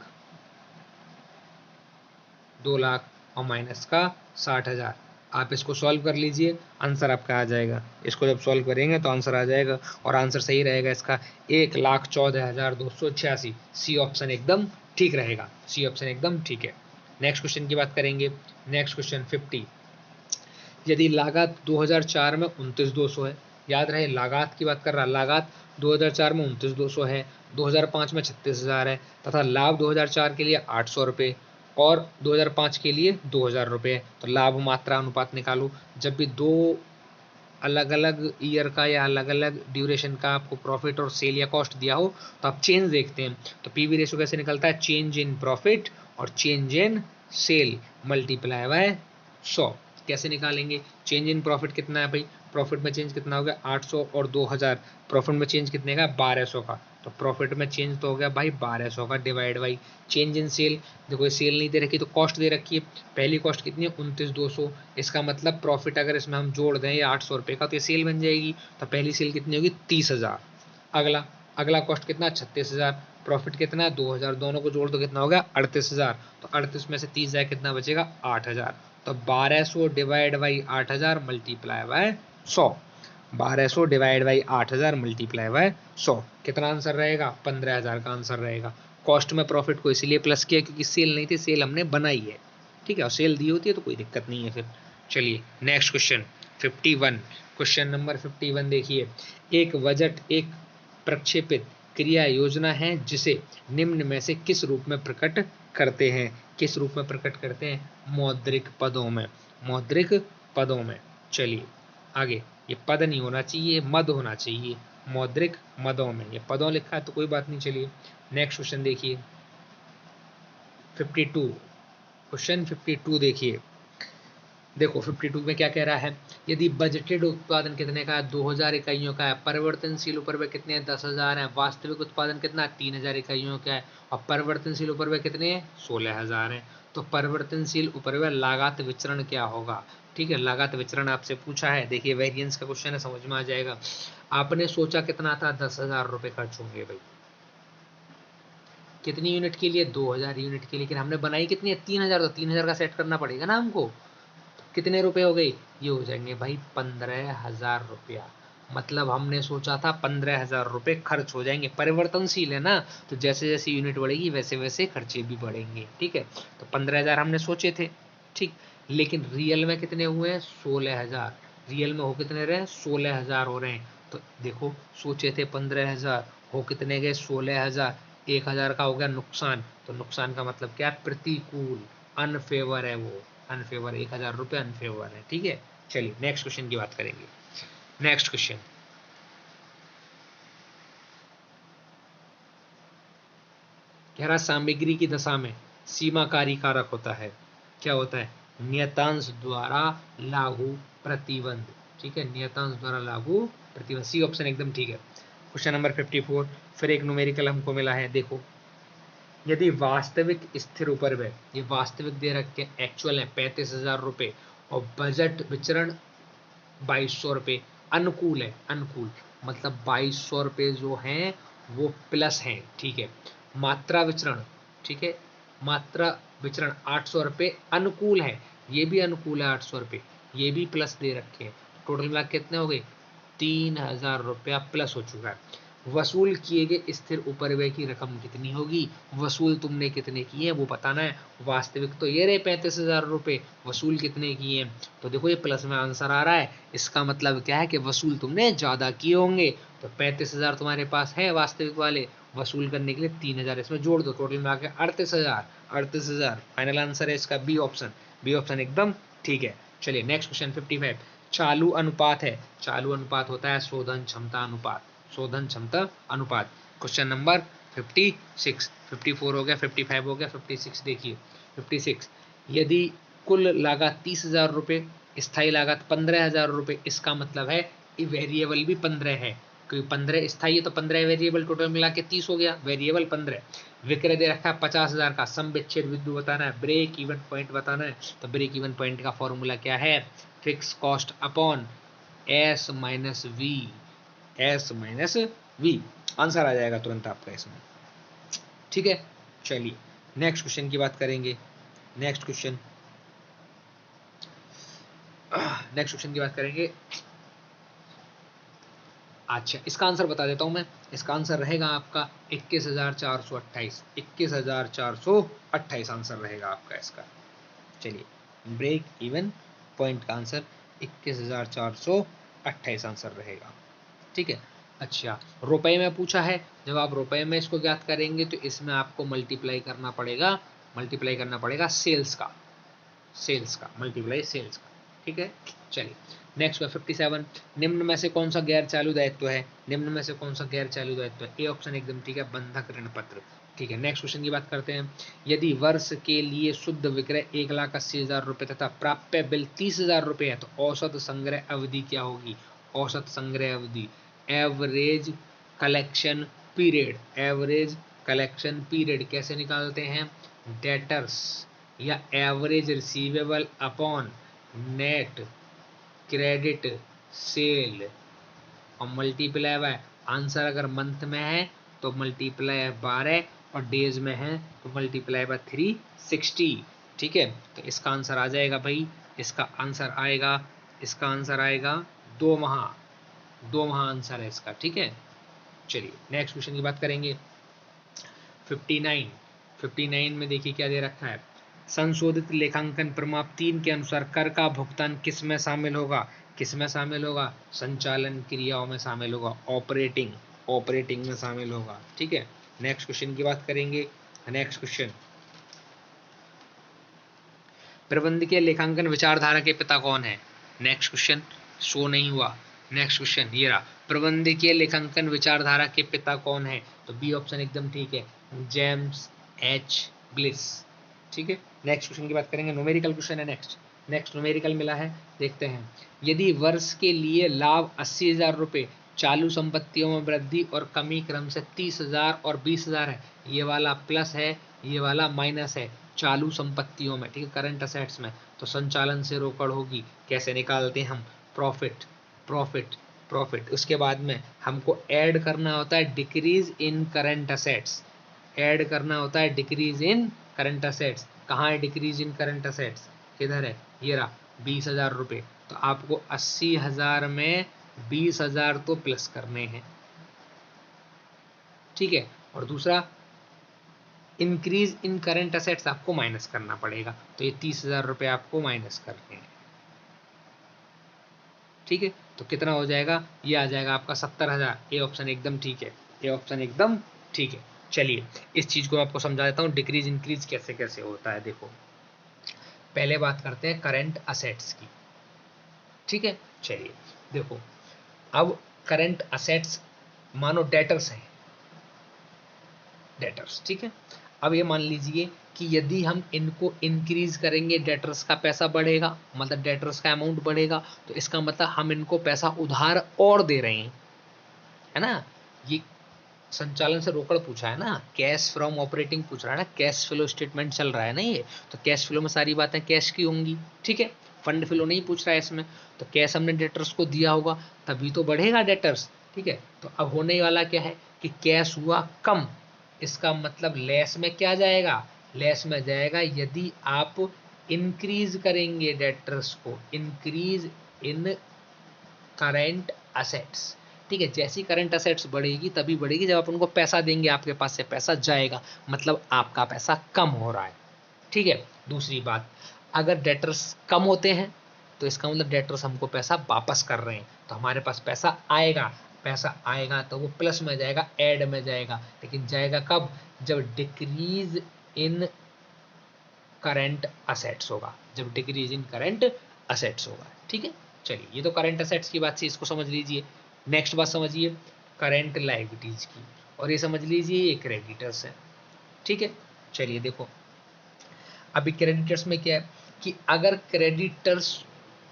2 lakh और माइनस का 60,000। आप इसको सॉल्व कर लीजिए, आंसर आपका आ जाएगा। इसको जब सॉल्व करेंगे तो आंसर आ जाएगा और आंसर सही रहेगा इसका 1,14,286। सी ऑप्शन एकदम ठीक रहेगा, सी ऑप्शन एकदम ठीक है। नेक्स्ट क्वेश्चन की बात करेंगे, नेक्स्ट क्वेश्चन 50, यदि लागत 2004 में 29,200 है, याद रहे लागत की बात कर रहा, लागत 2004 में 29,200 है, 2005 में 36,000 है तथा लाभ 2004 के लिए 800 रुपये और 2005 के लिए 2,000 रुपये। तो लाभ मात्रा अनुपात निकालो। जब भी दो अलग अलग ईयर का या अलग अलग ड्यूरेशन का आपको प्रॉफिट और सेल या कॉस्ट दिया हो तो आप चेंज देखते हैं। तो पीवी रेशो कैसे निकलता है, चेंज इन प्रॉफिट और change in sale multiply by 100। कैसे निकालेंगे, चेंज इन प्रॉफिट कितना है भाई, प्रॉफिट में चेंज कितना हो गया 800 और 2000, प्रॉफिट में चेंज कितने का 1200 का, तो प्रॉफिट में चेंज तो हो गया भाई 1200 का divide by change in sale. देखो सेल नहीं दे रखी तो कॉस्ट दे रखी है, पहली कॉस्ट कितनी है 29,200, इसका मतलब प्रॉफिट अगर इसमें हम जोड़ दें ये 800 रुपये का तो ये सेल बन जाएगी। तो पहली सेल कितनी होगी 30,000, अगला अगला कॉस्ट कितना 36,000, प्रॉफिट कितना 2,000, दोनों को जोड़ दो कितना हो गया 38,000, तो 38 में से 30 जाए कितना बचेगा 8,000। तो 1200 divide by 8,000 multiply by 100, 1200 divide by 8,000 multiply by 100, कितना आंसर रहेगा 15,000 का आंसर रहेगा। कॉस्ट में प्रॉफिट को इसलिए प्लस किया क्योंकि सेल नहीं थी, सेल हमने बनाई है, ठीक है, और सेल दी होती है तो कोई दिक्कत नहीं है फिर। चलिए नेक्स्ट क्वेश्चन 51, क्वेश्चन नंबर 51 देखिए, एक बजट एक प्रक्षेपित क्रिया योजना है जिसे निम्न में से किस रूप में प्रकट करते हैं, किस रूप में प्रकट करते हैं, मौद्रिक पदों में, मौद्रिक पदों में। चलिए आगे, ये पद नहीं होना चाहिए मद होना चाहिए, मौद्रिक मदों में, ये पदों लिखा है तो कोई बात नहीं। चलिए नेक्स्ट क्वेश्चन देखिए 52, क्वेश्चन 52 देखिए, देखो 52 में क्या कह रहा है, यदि बजटेड उत्पादन कितने का है 2,000 इकाइयों का है, परिवर्तनशील उपरिव्यय कितने हैं 10,000 है, वास्तविक उत्पादन कितना 3,000 इकाइयों का है और परिवर्तनशील उपरिव्यय कितने हैं 16,000 है। तो परिवर्तनशील उपरिव्यय लागत विचरण क्या होगा, ठीक है, लागत विचरण आपसे पूछा है। देखिए वेरिएंस का क्वेश्चन है, समझ में आ जाएगा। आपने सोचा कितना था 10,000 रुपये खर्च होंगे भाई, कितनी यूनिट के लिए 2,000 यूनिट के लिए, लेकिन हमने बनाई कितनी है 3,000, तो 3,000 का सेट करना पड़ेगा ना हमको। कितने रुपए हो गए, ये हो जाएंगे भाई 15,000 रुपया, मतलब हमने सोचा था 15,000 रुपये खर्च हो जाएंगे, परिवर्तनशील है ना, तो जैसे जैसे यूनिट बढ़ेगी वैसे वैसे खर्चे भी बढ़ेंगे, ठीक है। तो 15,000 हमने सोचे थे, ठीक, लेकिन रियल में कितने हुए हैं 16,000, रियल में हो कितने रहे 16,000 हो रहे हैं। तो देखो सोचे थे 15,000, हो कितने गए 16,000, 1,000 का हो गया नुकसान, तो नुकसान का मतलब क्या है प्रतिकूल, अनफेवर है वो, अनफेवर 1,000 रुपये अनफेवर है, ठीक है। चलिए नेक्स्ट क्वेश्चन की बात करेंगे, नेक्स्ट क्वेश्चन कह रहा सामग्री की दशा में सीमाकारी कारक होता है। क्या होता है? नियतांश द्वारा लागू प्रतिबंध। ठीक है, नियतांश द्वारा लागू प्रतिबंध। सी ऑप्शन एकदम ठीक है। क्वेश्चन नंबर 54, फिर एक न्यूमेरिकल हमको मिला है। देखो, यदि वास्तविक स्थिर उपरिव्यय, ये वास्तविक दे रखे एक्चुअल है 35,000 रुपए, और बजट विचरण 2200 रुपए, अनुकूल है, अनुकूल मतलब 2200 रुपए जो हैं वो प्लस हैं। ठीक है, मात्रा विचरण, ठीक है, मात्रा विचरण 800 रुपए अनुकूल है, ये भी अनुकूल है 800 रुपए, ये भी प्लस दे रखे हैं। टोटल मिला कितने हो गए? 3000 रुपया प्लस हो चुका है। वसूल किए गए स्थिर उपरिव्यय की रकम कितनी होगी? वसूल तुमने कितने किए हैं वो बताना है। वास्तविक तो ये रहे 35,000 रुपए, वसूल कितने किए हैं? तो देखो ये प्लस में आंसर आ रहा है, इसका मतलब क्या है कि वसूल तुमने ज्यादा किए होंगे। तो 35,000 तुम्हारे पास है वास्तविक वाले, वसूल करने के लिए 3000 इसमें जोड़ दो, टोटल मिला के 38,000। 38,000 फाइनल आंसर है इसका बी ऑप्शन। बी ऑप्शन एकदम ठीक है। चलिए नेक्स्ट क्वेश्चन 55, चालू अनुपात है। चालू अनुपात होता है शोधन क्षमता अनुपात, शोधन क्षमता अनुपात। क्वेश्चन नंबर 56, 54 हो गया, 55 हो गया, 56 देखिए। 56, यदि कुल लागत 30,000 रुपए, स्थायी लागत 15,000 रुपए, इसका मतलब है वेरिएबल भी 15 है, क्योंकि 15 स्थायी है तो 15 वेरिएबल, टोटल मिला के 30 हो गया, वेरिएबल 15। विक्रय दे रखा है 50,000 का, सम विच्छेद बिंदु बताना है, ब्रेक इवन पॉइंट बताना है। तो ब्रेक इवन पॉइंट का फॉर्मूला क्या है? Fix cost upon S minus V, S minus V, answer आ जाएगा तुरंत आपका इसमें। ठीक है, चलिए नेक्स्ट क्वेश्चन की बात करेंगे। नेक्स्ट क्वेश्चन, नेक्स्ट क्वेश्चन की बात करेंगे। अच्छा, इसका आंसर बता देता हूं मैं। इसका आंसर रहेगा आपका 21,428, 21,428 आंसर रहेगा आपका इसका। चलिए, ब्रेक इवन पॉइंट का आंसर 21,428 आंसर रहेगा। ठीक है। अच्छा, रुपए में पूछा है, जब आप रुपए में इसको ज्ञात करेंगे तो इसमें आपको मल्टीप्लाई करना पड़ेगा, मल्टीप्लाई करना पड़ेगा सेल्स का, सेल्स का मल्टीप्लाई सेल्स का। ठीक है, चलिए नेक्स्ट 57, निम्न में से कौन सा गैर चालू दायित्व है? निम्न में से कौन सा गैर चालू दायित्व है? ए ऑप्शन एकदम ठीक है, बंधक ऋण पत्र। ठीक है, नेक्स्ट क्वेश्चन की बात करते हैं। यदि वर्ष के लिए शुद्ध विक्रय 1,80,000 रुपए तथा प्राप्य बिल 30,000 रुपए है, तो औसत संग्रह अवधि क्या होगी? औसत संग्रह अवधि, average collection period, average collection period कैसे निकालते हैं? डेटर्स या average receivable upon net credit sale और मल्टीप्लाई बाय, आंसर अगर मंथ में है तो मल्टीप्लाई 12 और डेज में है तो मल्टीप्लाई बाय 360। ठीक है, तो इसका आंसर आ जाएगा भाई, इसका आंसर आएगा, इसका आंसर आएगा 2 माह, 2 माह आंसर है इसका। ठीक है, चलिए नेक्स्ट क्वेश्चन की बात करेंगे। 59, 59 में देखिए क्या दे रखा है। संशोधित लेखांकन प्रमाप 3 के अनुसार कर का भुगतान किस में शामिल होगा? किस में शामिल होगा? संचालन क्रियाओं में शामिल होगा, ऑपरेटिंग, ऑपरेटिंग में शामिल होगा। ठीक है, नेक्स्ट क्वेश्चन की बात करेंगे। नेक्स्ट क्वेश्चन, प्रबंधकीय लेखांकन विचारधारा के पिता कौन है? नेक्स्ट क्वेश्चन शो नहीं हुआ। नेक्स्ट क्वेश्चन ये रहा, प्रबंधकीय लेखांकन विचारधारा के पिता कौन है? तो बी ऑप्शन एकदम ठीक है, जेम्स एच ब्लिस। ठीक है, नेक्स्ट क्वेश्चन की बात करेंगे। न्यूमेरिकल क्वेश्चन है नेक्स्ट, नेक्स्ट न्यूमेरिकल मिला है, देखते हैं। यदि वर्ष के लिए लाभ 80,000 रुपए, चालू संपत्तियों में वृद्धि और कमी क्रम से 30,000 और 20,000 है, ये वाला प्लस है, ये वाला माइनस है चालू संपत्तियों में, ठीक है, करंट असेट्स में, तो संचालन से रोकड़ होगी। कैसे निकालते हैं हम? प्रॉफिट, प्रॉफिट, प्रॉफिट, उसके बाद में हमको ऐड करना होता है decrease in current assets, add करना होता है डिक्रीज इन करंट असेट्स। कहाँ है डिक्रीज इन करंट असेट्स? किधर है? ये रहा, 20,000 रुपए, तो आपको 80,000 में 20,000 तो प्लस करने हैं। ठीक है, और दूसरा इंक्रीज इन करंट असेट्स आपको माइनस करना पड़ेगा, तो ये 30,000 रुपए आपको माइनस करने हैं। ठीक है, तो कितना हो जाएगा? ये आ जाएगा आपका 70,000। ए ऑप्शन एकदम ठीक है, ए ऑप्शन एकदम ठीक है। चलिए इस चीज को आपको समझा देता हूँ, डिक्रीज इंक्रीज कैसे कैसे होता है। देखो, पहले बात करते हैं करंट असेट्स की। ठीक है, चलिए देखो, अब करंट असेट्स मानो डेटर्स हैं, डेटर्स। ठीक है, अब ये मान लीजिए कि यदि हम इनको इंक्रीज करेंगे डेटर्स का पैसा बढ़ेगा, मतलब डेटर्स का अमाउंट बढ़ेगा, तो इसका मतलब हम इनको पैसा उधार और दे रहे हैं, है ना। ये संचालन से रोकड़ पूछा है ना, कैश फ्रॉम ऑपरेटिंग पूछ रहा है ना, कैश फ्लो स्टेटमेंट चल रहा है ना ये, तो कैश फ्लो में सारी बातें कैश की होंगी, ठीक है। फंड फ्लो नहीं पूछ रहा है इसमें, तो कैश हमने डेटर्स को दिया होगा तभी तो बढ़ेगा डेटर्स, ठीक है। तो अब होने वाला क्या है कि कैश हुआ कम, इसका मतलब लेस में क्या जाएगा, लेस में जाएगा यदि आप इंक्रीज करेंगे डेटर्स को, इंक्रीज इन करेंट असेट्स, ठीक है। जैसी करंट असेट्स बढ़ेगी तभी बढ़ेगी जब आप उनको पैसा देंगे, आपके पास से पैसा जाएगा, मतलब आपका पैसा कम हो रहा है, ठीक है। दूसरी बात, अगर डेटर्स कम होते हैं तो इसका मतलब डेटर्स हमको पैसा वापस कर रहे हैं, तो हमारे पास पैसा आएगा, पैसा आएगा तो वो प्लस में जाएगा, ऐड में जाएगा, लेकिन जाएगा कब, जब डिक्रीज इन करंट असेट्स होगा, जब डिक्रीज इन करंट असेट्स होगा, ठीक है। चलिए, ये तो करंट असेट्स की बात से इसको समझ लीजिए। नेक्स्ट बात समझिए करंट लायबिलिटीज की, और ये समझ लीजिए ये क्रेडिटर्स है, ठीक है। चलिए देखो, अभी क्रेडिटर्स में क्या है कि अगर क्रेडिटर्स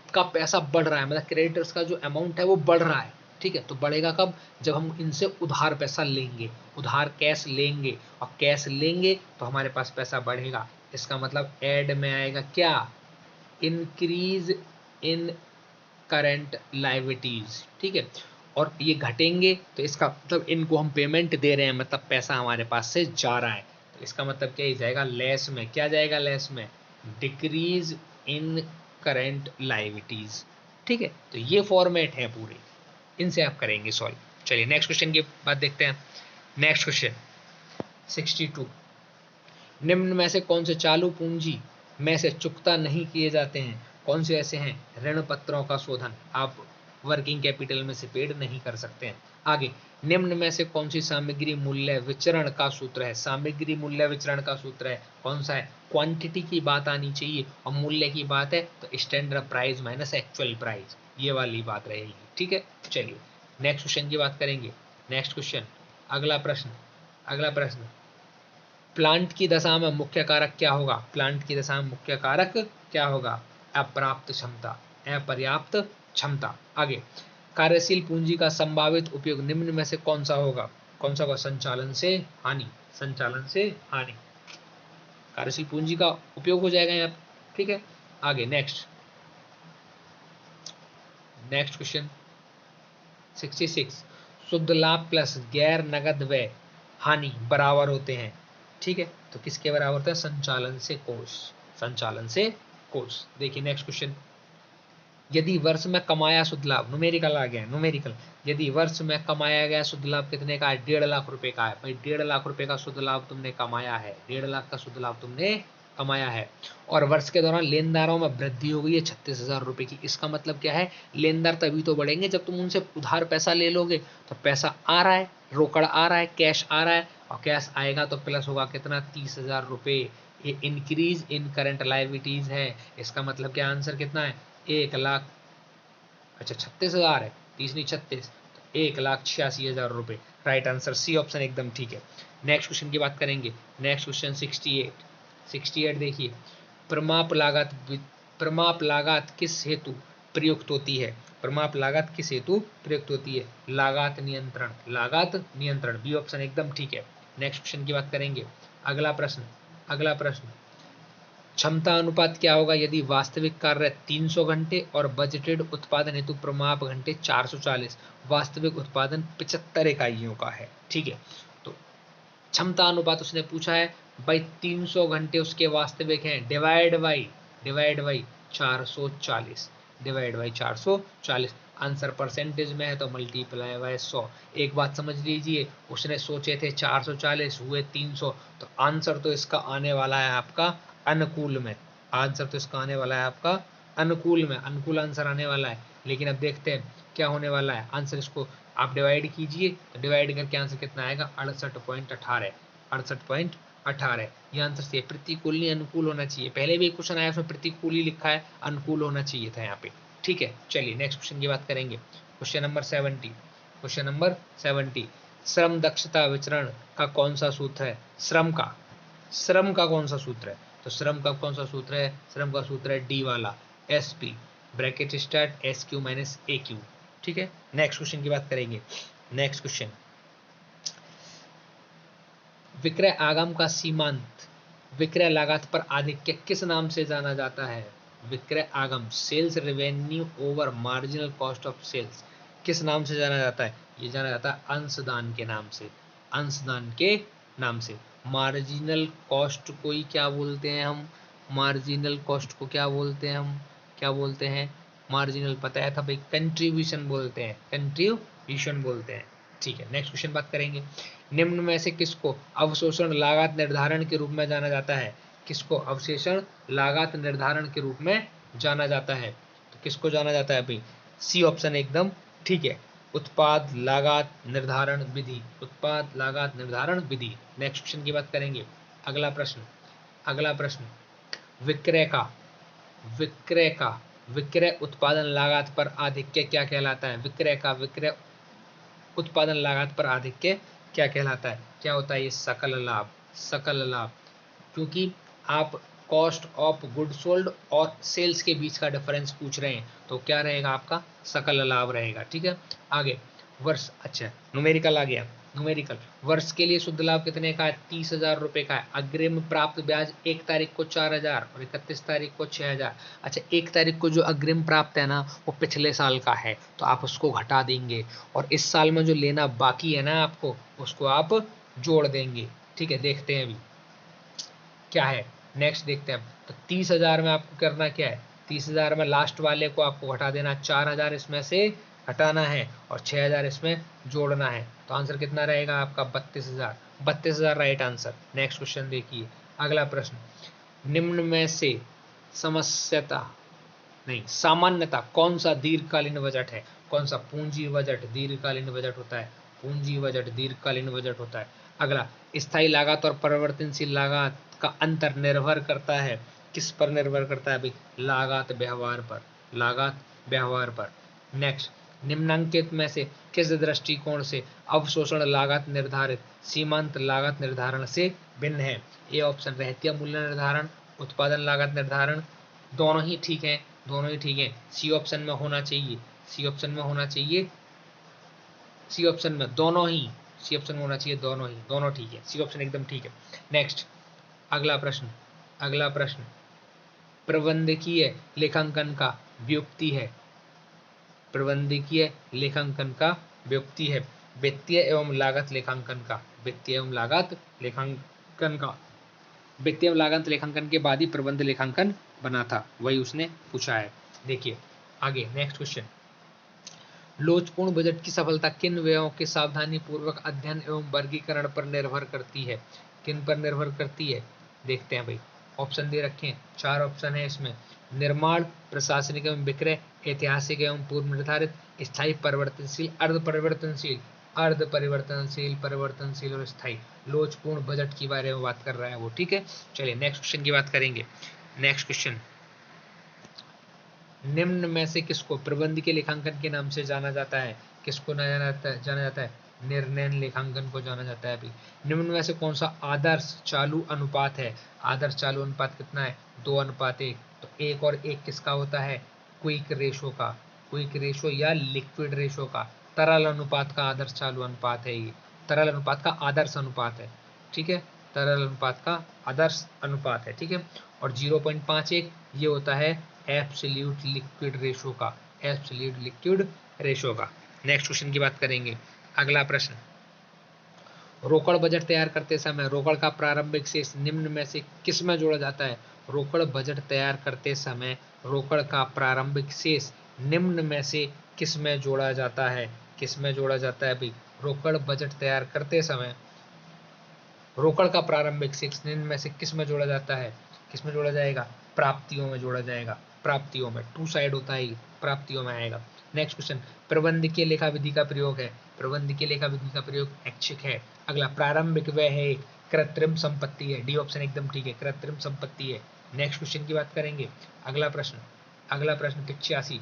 का पैसा बढ़ रहा है, मतलब क्रेडिटर्स का जो अमाउंट है वो बढ़ रहा है, ठीक है, तो बढ़ेगा कब, जब हम इनसे उधार पैसा लेंगे, उधार कैश लेंगे, और कैश लेंगे तो हमारे पास पैसा बढ़ेगा, इसका मतलब ऐड में आएगा क्या, इंक्रीज इन करंट लायबिलिटीज, ठीक है। और ये घटेंगे तो इसका मतलब इनको हम पेमेंट दे रहे हैं, मतलब पैसा हमारे पास से जा रहा है, तो इसका मतलब क्या ही जाएगा, लेस में क्या जाएगा, लेस में डिक्रीज इन करंट लायबिलिटीज, ठीक है। तो ये फॉर्मेट है पूरे, इनसे आप करेंगे सॉल्व। चलिए नेक्स्ट क्वेश्चन की बात देखते हैं। नेक्स्ट क्वेश्चन 62, निम्न में से कौन से चालू पूंजी में से चुकता नहीं किए जाते हैं, कौन से ऐसे हैं, ऋण पत्रों का शोधन आप वर्किंग कैपिटल में से पेड नहीं कर सकते हैं। आगे, निम्न में से कौन सी सामग्री मूल्य विचरण का सूत्र है, सामग्री मूल्य विचरण का सूत्र है कौन सा है, क्वांटिटी की बात आनी चाहिए, और मूल्य की बात है तो standard price minus actual price, ये वाली बात रहेगी, ठीक है। चलिए नेक्स्ट क्वेश्चन की बात करेंगे। नेक्स्ट क्वेश्चन, अगला प्रश्न, अगला प्रश्न, प्लांट की दशा में मुख्य कारक क्या होगा, प्लांट की दशा में मुख्य कारक क्या होगा, अपर्याप्त क्षमता, अपर्याप्त क्षमता। आगे, कार्यशील पूंजी का संभावित उपयोग निम्न में से कौन सा होगा, कौन सा होगा, संचालन से हानि, संचालन से हानि, कार्यशील पूंजी का उपयोग हो जाएगा यहाँ, ठीक है। आगे नेक्स्ट, नेक्स्ट क्वेश्चन 66, शुद्ध लाभ प्लस गैर नगद व्यय हानि बराबर होते हैं, ठीक है। तो किसके बराबर होता है, संचालन से कोष, संचालन से कोष। देखिए नेक्स्ट क्वेश्चन, यदि वर्ष में कमाया शुद्ध लाभ, न्यूमेरिकल आ गया, न्यूमेरिकल, यदि वर्ष में कमाया गया शुद्ध लाभ कितने का है, 1.5 लाख रुपए का है, भाई 1.5 लाख रुपए का शुद्ध लाभ तुमने कमाया है, 1.5 लाख का शुद्ध लाभ तुमने कमाया है, और वर्ष के दौरान लेनदारों में वृद्धि हो गई है 36,000 रुपए की, इसका मतलब क्या है, लेनदार तभी तो बढ़ेंगे जब तुम उनसे उधार पैसा ले लोगे, तो पैसा आ रहा है, रोकड़ आ रहा है, कैश आ रहा है, और कैश आएगा तो प्लस होगा कितना, 30,000 रुपए, ये इंक्रीज इन करंट लायबिलिटीज है, इसका मतलब क्या, आंसर कितना है, 1 लाख, अच्छा 36,000 है, 30 नहीं 36, तो 1,86,000 रुपए, राइट आंसर सी ऑप्शन एकदम ठीक है। नेक्स्ट क्वेश्चन की बात करेंगे। नेक्स्ट क्वेश्चन 68, 68 देखिए, प्रमाप लागत, प्रमाप लागत किस हेतु प्रयुक्त होती है, प्रमाप लागत किस हेतु प्रयुक्त होती है, लागत नियंत्रण, लागत नियंत्रण, बी ऑप्शन एकदम ठीक है। नेक्स्ट क्वेश्चन की बात करेंगे। अगला प्रश्न, अगला प्रश्न, क्षमता अनुपात क्या होगा यदि वास्तविक कार्य 300 घंटे और बजटेड उत्पादन हेतु प्रमाप घंटे 440, वास्तविक उत्पादन 75 इकाइयों का है, ठीक है। तो क्षमता अनुपात उसने पूछा है भाई, 300 घंटे उसके वास्तविक हैं, divide by 440, divide by 440, answer percentage में है तो मल्टीप्लाई बाय 100। एक बात समझ लीजिए, उसने सोचे थे 440, हुए 300, तो आंसर तो इसका आने वाला है आपका अनुकूल में, आंसर तो इसका आने वाला है आपका अनुकूल में, अनुकूल आंसर आने वाला है। लेकिन अब देखते हैं क्या होने वाला है आंसर, इसको आप डिवाइड कीजिए, तो डिवाइड करके आंसर कितना आएगा, 68.18, 68.18, ये आंसर से प्रतिकूल नहीं अनुकूल होना चाहिए, पहले भी क्वेश्चन आया उसमें प्रतिकूल ही लिखा है, अनुकूल होना चाहिए था यहाँ पे, ठीक है। चलिए नेक्स्ट क्वेश्चन की बात करेंगे। क्वेश्चन नंबर 70, क्वेश्चन नंबर 70, श्रम दक्षता विचरण का कौन सा सूत्र है, श्रम का, श्रम का कौन सा सूत्र है? तो श्रम का कौन सा सूत्र है? श्रम का सूत्र है डी वाला, SP bracket start SQ minus AQ। ठीक है, नेक्स्ट क्वेश्चन की बात करेंगे। नेक्स्ट क्वेश्चन, विक्रय आगम का सीमांत विक्रय लागत पर आधिक्य किस नाम से जाना जाता है? विक्रय आगम, sales revenue over marginal cost of sales, किस नाम से जाना जाता है? ये जाना जाता है अंशदान के नाम से, अंशदान के नाम से। मार्जिनल कॉस्ट को ही क्या बोलते हैं हम? मार्जिनल कॉस्ट को क्या बोलते हैं हम? क्या बोलते हैं? मार्जिनल पता है था भाई, कंट्रीब्यूशन बोलते हैं, कंट्रीब्यूशन बोलते हैं। ठीक है, नेक्स्ट क्वेश्चन बात करेंगे। निम्न में से किसको अवशोषण लागत निर्धारण के रूप में जाना जाता है? किसको अवशोषण लागत निर्धारण के रूप में जाना जाता है? तो किसको जाना जाता है भाई? सी ऑप्शन एकदम ठीक है, उत्पाद लागत निर्धारण विधि, उत्पाद लागत निर्धारण विधि। नेक्स्ट क्वेश्चन की बात करेंगे। अगला प्रश्न, अगला प्रश्न, विक्रय का विक्रय का विक्रय उत्पादन लागत पर आधिक्य क्या कहलाता है? विक्रय का विक्रय उत्पादन लागत पर आधिक्य क्या कहलाता है? क्या होता है ये? सकल लाभ, सकल लाभ। क्योंकि आप कॉस्ट ऑफ गुड सोल्ड और सेल्स के बीच का डिफरेंस पूछ रहे हैं, तो क्या रहेगा आपका? सकल लाभ रहेगा। ठीक है, आगे वर्ष, अच्छा न्यूमेरिकल आ गया। न्यूमेरिकल, वर्ष के लिए शुद्ध लाभ कितने का है? 30,000 रुपए का है। अग्रिम प्राप्त ब्याज 1 तारीख को 4,000 और 31 तारीख को 6,000। अच्छा, 1 तारीख को जो अग्रिम प्राप्त है ना, वो पिछले साल का है, तो आप उसको घटा देंगे, और इस साल में जो लेना बाकी है ना आपको, उसको आप जोड़ देंगे। ठीक है, देखते हैं अभी क्या है, नेक्स्ट देखते हैं। तो 30,000 में आपको करना क्या है? 30,000 में लास्ट वाले को आपको घटा देना, 4,000 इसमें से हटाना है और 6,000 इसमें जोड़ना है। तो आंसर कितना रहेगा आपका? 32,000। 32,000 राइट आंसर। नेक्स्ट क्वेश्चन देखिए, अगला प्रश्न, निम्न में से समस्यता नहीं सामान्यता कौन सा दीर्घकालीन बजट है? कौन सा? पूंजी बजट दीर्घकालीन बजट होता है, पूंजी बजट दीर्घकालीन बजट होता है। अगला, स्थायी लागत और परिवर्तनशील लागत का अंतर निर्भर करता है, किस पर निर्भर करता है भाई? लागत व्यवहार पर, लागत व्यवहार पर। नेक्स्ट, निम्नांकित में से किस दृष्टिकोण से अवशोषण लागत निर्धारित सीमांत लागत निर्धारण से भिन्न है? ए ऑप्शन रहतिया मूल्य निर्धारण, उत्पादन लागत निर्धारण, दोनों ही ठीक है, दोनों ही ठीक है। सी ऑप्शन में होना चाहिए, सी ऑप्शन में होना चाहिए, सी ऑप्शन में दोनों ही, सी ऑप्शन में होना चाहिए दोनों ही, दोनों ठीक है, सी ऑप्शन एकदम ठीक है। नेक्स्ट, अगला प्रश्न, अगला प्रश्न, प्रबंधकीय लेखांकन का व्युत्पत्ति है, प्रबंधकीय लेखांकन का व्युत्पत्ति है वित्तीय एवं लागत लेखांकन का, वित्तीय एवं लागत लेखांकन का। वित्तीय लागत लेखांकन के बाद ही प्रबंध लेखांकन बना था, वही उसने पूछा है। देखिए आगे नेक्स्ट क्वेश्चन, लोचपूर्ण बजट की सफलता किन व्ययों के सावधानी पूर्वक अध्ययन एवं वर्गीकरण पर निर्भर करती है? किन पर निर्भर करती है? देखते हैं भाई, ऑप्शन दे रखे हैं, 4 ऑप्शन है इसमें। निर्माण, प्रशासनिक एवं विक्रय, ऐतिहासिक एवं पूर्व निर्धारित, स्थायी, परिवर्तनशील, अर्ध परिवर्तनशील, अर्ध परिवर्तनशील, परिवर्तनशील और स्थायी। लोचपूर्ण बजट के बारे में बात कर रहा है वो। ठीक है, चलिए नेक्स्ट क्वेश्चन की बात करेंगे। नेक्स्ट क्वेश्चन, निम्न में से किसको प्रबंधकीय लेखांकन के नाम से जाना जाता है? किसको जाना जाता है? निर्णय लेखांकन को जाना जाता है। अभी निम्न में से कौन सा आदर्श चालू अनुपात है? आदर्श चालू अनुपात कितना है? 2:1। तो 1 और 1 किसका होता है? क्विक रेशो का, क्विक रेशो या लिक्विड रेशो का, तरल अनुपात का आदर्श चालू अनुपात है ये, तरल अनुपात का आदर्श अनुपात है। ठीक है, तरल अनुपात का आदर्श अनुपात है। ठीक है, और 0.51 ये होता है एब्सोल्यूट लिक्विड रेशो का, एब्सोल्यूट लिक्विड रेशो का। नेक्स्ट क्वेश्चन की बात करेंगे। अगला प्रश्न, रोकड़ बजट तैयार करते समय रोकड़ का प्रारंभिक शेष निम्न में से किस में जोड़ा जाता है? रोकड़ बजट तैयार करते समय रोकड़ का प्रारंभिक शेष निम्न में से किस में जोड़ा जाता है? किस में जोड़ा जाता है भाई? रोकड़ बजट तैयार करते समय रोकड़ का प्रारंभिक शेष निम्न में से किस में जोड़ा जाता है? किस में जोड़ा जाएगा? प्राप्तियों में जोड़ा जाएगा, प्राप्तियों में, 2 साइड होता है, प्राप्तियों में आएगा। नेक्स्ट क्वेश्चन, प्रबंधकीय लेखा विधि का प्रयोग है, प्रबंधकीय लेखा विधि का प्रयोग ऐच्छिक है। अगला, प्रारंभिक व्यय है, कृत्रिम संपत्ति है, डी ऑप्शन एकदम ठीक है, कृत्रिम संपत्ति है। नेक्स्ट क्वेश्चन की बात करेंगे। अगला प्रश्न, अगला प्रश्न 85,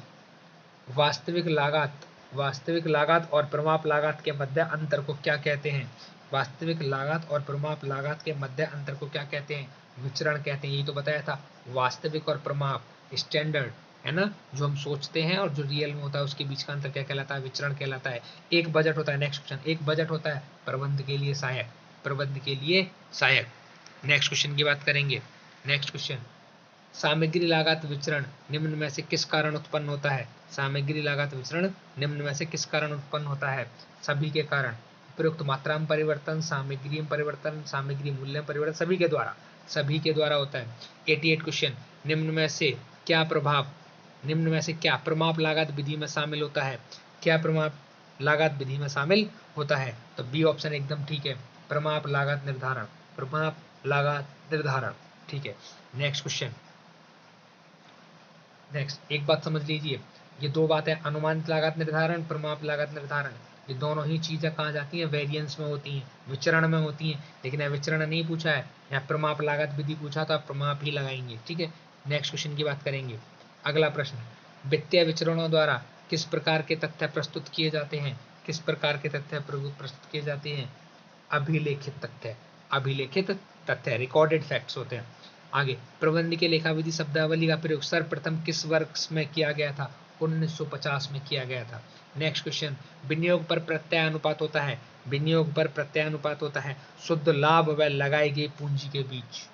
वास्तविक लागत और प्रमाप लागत के मध्य अंतर को क्या कहते हैं? वास्तविक लागत और प्रमाप लागत के मध्य अंतर को क्या कहते हैं? विचरण कहते हैं। यही तो बताया था, वास्तविक और प्रमाप स्टैंडर्ड है ना, जो हम सोचते हैं और जो रियल में होता है उसके बीच का अंतर क्या कहलाता है? विचरण कहलाता है। एक बजट होता है, नेक्स्ट क्वेश्चन, एक बजट होता है प्रबंध के लिए सहायक, प्रबंध के लिए सहायक। नेक्स्ट क्वेश्चन की बात करेंगे। नेक्स्ट क्वेश्चन, सामग्री लागत विचरण निम्न में से किस कारण उत्पन्न होता है? सामग्री लागत विचरण निम्न में से किस कारण उत्पन्न होता है? सभी के कारण, उपयुक्त मात्रा में परिवर्तन, सामग्री में परिवर्तन, सामग्री मूल्य में परिवर्तन, सभी के द्वारा, सभी के द्वारा होता है। 88 क्वेश्चन, निम्न में से क्या प्रभाव, निम्न में से क्या प्रमाप लागत विधि में शामिल होता है? क्या प्रमाप लागत विधि में शामिल होता है? तो बी ऑप्शन एकदम ठीक है, प्रमाप लागत निर्धारण, प्रमाप लागत निर्धारण, ठीक है। नेक्स्ट क्वेश्चन, नेक्स्ट एक बात समझ लीजिए, ये दो बातें, अनुमानित लागत निर्धारण, प्रमाप लागत निर्धारण, ये दोनों ही चीजें कहाँ जाती हैं? वेरिएंस में होती हैं, विचरण में होती हैं। लेकिन यह विचरण नहीं पूछा है, यहाँ प्रमाप लागत विधि पूछा तो आप प्रमाप ही लगाएंगे, ठीक है। नेक्स्ट क्वेश्चन की बात करेंगे। अगला प्रश्न, वित्तीय विचरणों द्वारा किस प्रकार के तथ्य प्रस्तुत किए जाते हैं? किस प्रकार के तथ्य प्रस्तुत किए जाते हैं? अभिलेखित तथ्य, अभिलेखित तथ्य, रिकॉर्डेड फैक्ट्स होते हैं। आगे, प्रबंध के लेखा विधि शब्दावली का प्रयोग सर्वप्रथम किस वर्ष में किया गया था? 1950 में किया गया था। नेक्स्ट क्वेश्चन, विनियोग पर प्रत्यय अनुपात होता है, विनियोग पर प्रत्यय अनुपात होता है शुद्ध लाभ व लगाई गई पूंजी के बीच,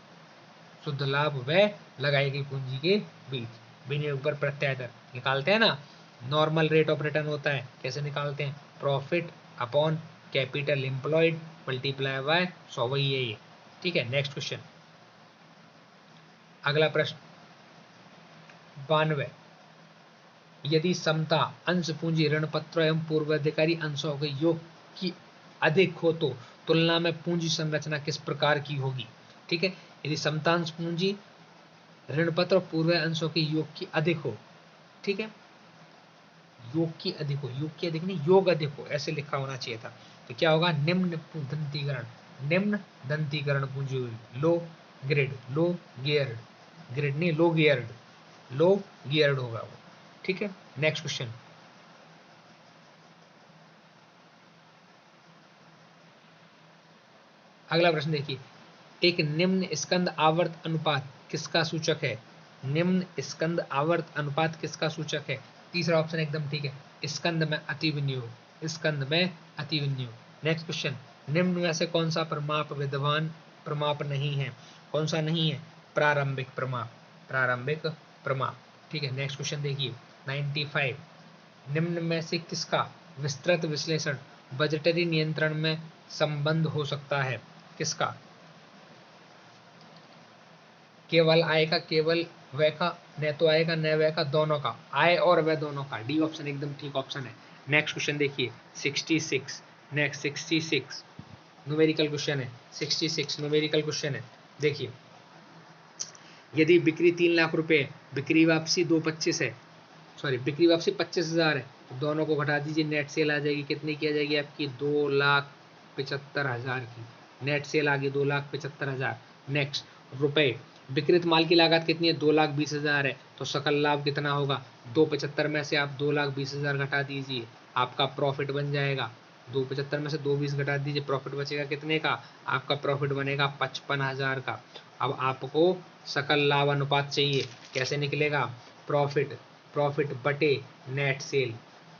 शुद्ध लाभ व लगाई गई पूंजी के बीच विनियोग पर प्रत्यय दर निकालते हैं ना, नॉर्मल रेट ऑफ रिटर्न होता है। कैसे निकालते हैं? Profit upon capital employed multiply by 100, वही है ये, ठीक है। नेक्स्ट क्वेश्चन, अगला प्रश्न 92, यदि समता अंश पूंजी ऋण पत्र एवं पूर्वाधिकारी अंशों के योग की अधिक हो तो तुलना में पूंजी संरचना किस प्रकार की होगी? ठीक है, यदि समतांश पूंजी ऋण पत्र और पूर्व अंशों के योग की अधिक हो, ठीक है, योग की अधिक हो, योग की अधिक नहीं, योग अधिक हो, ऐसे लिखा होना चाहिए था। तो क्या होगा? निम्न दंतीकरण, निम्न दंतीकरण पूंजी हुई, लो ग्रेड, लो गियर्ड, ग्रेड नहीं, लो गियर्ड, लो गियर्ड होगा वो, ठीक है। नेक्स्ट क्वेश्चन, अगला प्रश्न देखिए, एक निम्न स्कंद आवर्त अनुपात किसका सूचक है? निम्न स्कंद आवर्त अनुपात किसका सूचक है? तीसरा ऑप्शन एकदम ठीक है, स्कंद में अति विनियोग, स्कंद में अति विनियोग। नेक्स्ट क्वेश्चन, निम्न में से कौन सा प्रमाप विद्यमान प्रमाप नहीं है? कौन सा नहीं है? प्रारंभिक प्रमाप, प्रारंभिक प्रमाप, ठीक है। नेक्स्ट क्वेश्चन देखिए 95, निम्न में से किसका विस्तृत विश्लेषण बजटरी नियंत्रण में संबंध हो सकता है? किसका? केवल आय का, केवल व्यय का, न तो आय का न व्यय का, दोनों का, आय और व्यय दोनों का, डी ऑप्शन एकदम ठीक ऑप्शन है। नेक्स्ट क्वेश्चन देखिए 66, नेक्स्ट 66 न्यूमेरिकल क्वेश्चन है, 66 न्यूमेरिकल क्वेश्चन है। देखिए, यदि बिक्री 3 लाख रुपए, बिक्री वापसी 225 है, सॉरी बिक्री वापसी 25,000 है, तो दोनों को घटा दीजिए, नेट सेल आ जाएगी, कितनी की आ जाएगी आपकी? 2,75,000 की नेट सेल आ गई, 2,75,000। नेक्स्ट, रुपए, विक्रित माल की लागत कितनी है? 2,20,000 है, तो सकल लाभ कितना होगा? 275 में से आप 2,20,000 घटा दीजिए, आपका प्रॉफिट बन जाएगा। 275 में से 220 घटा दीजिए, प्रॉफिट बचेगा कितने का? आपका प्रॉफिट बनेगा 55,000 का। अब आपको सकल लाभ अनुपात चाहिए, कैसे निकलेगा? प्रॉफिट, प्रॉफिट बटे net cell,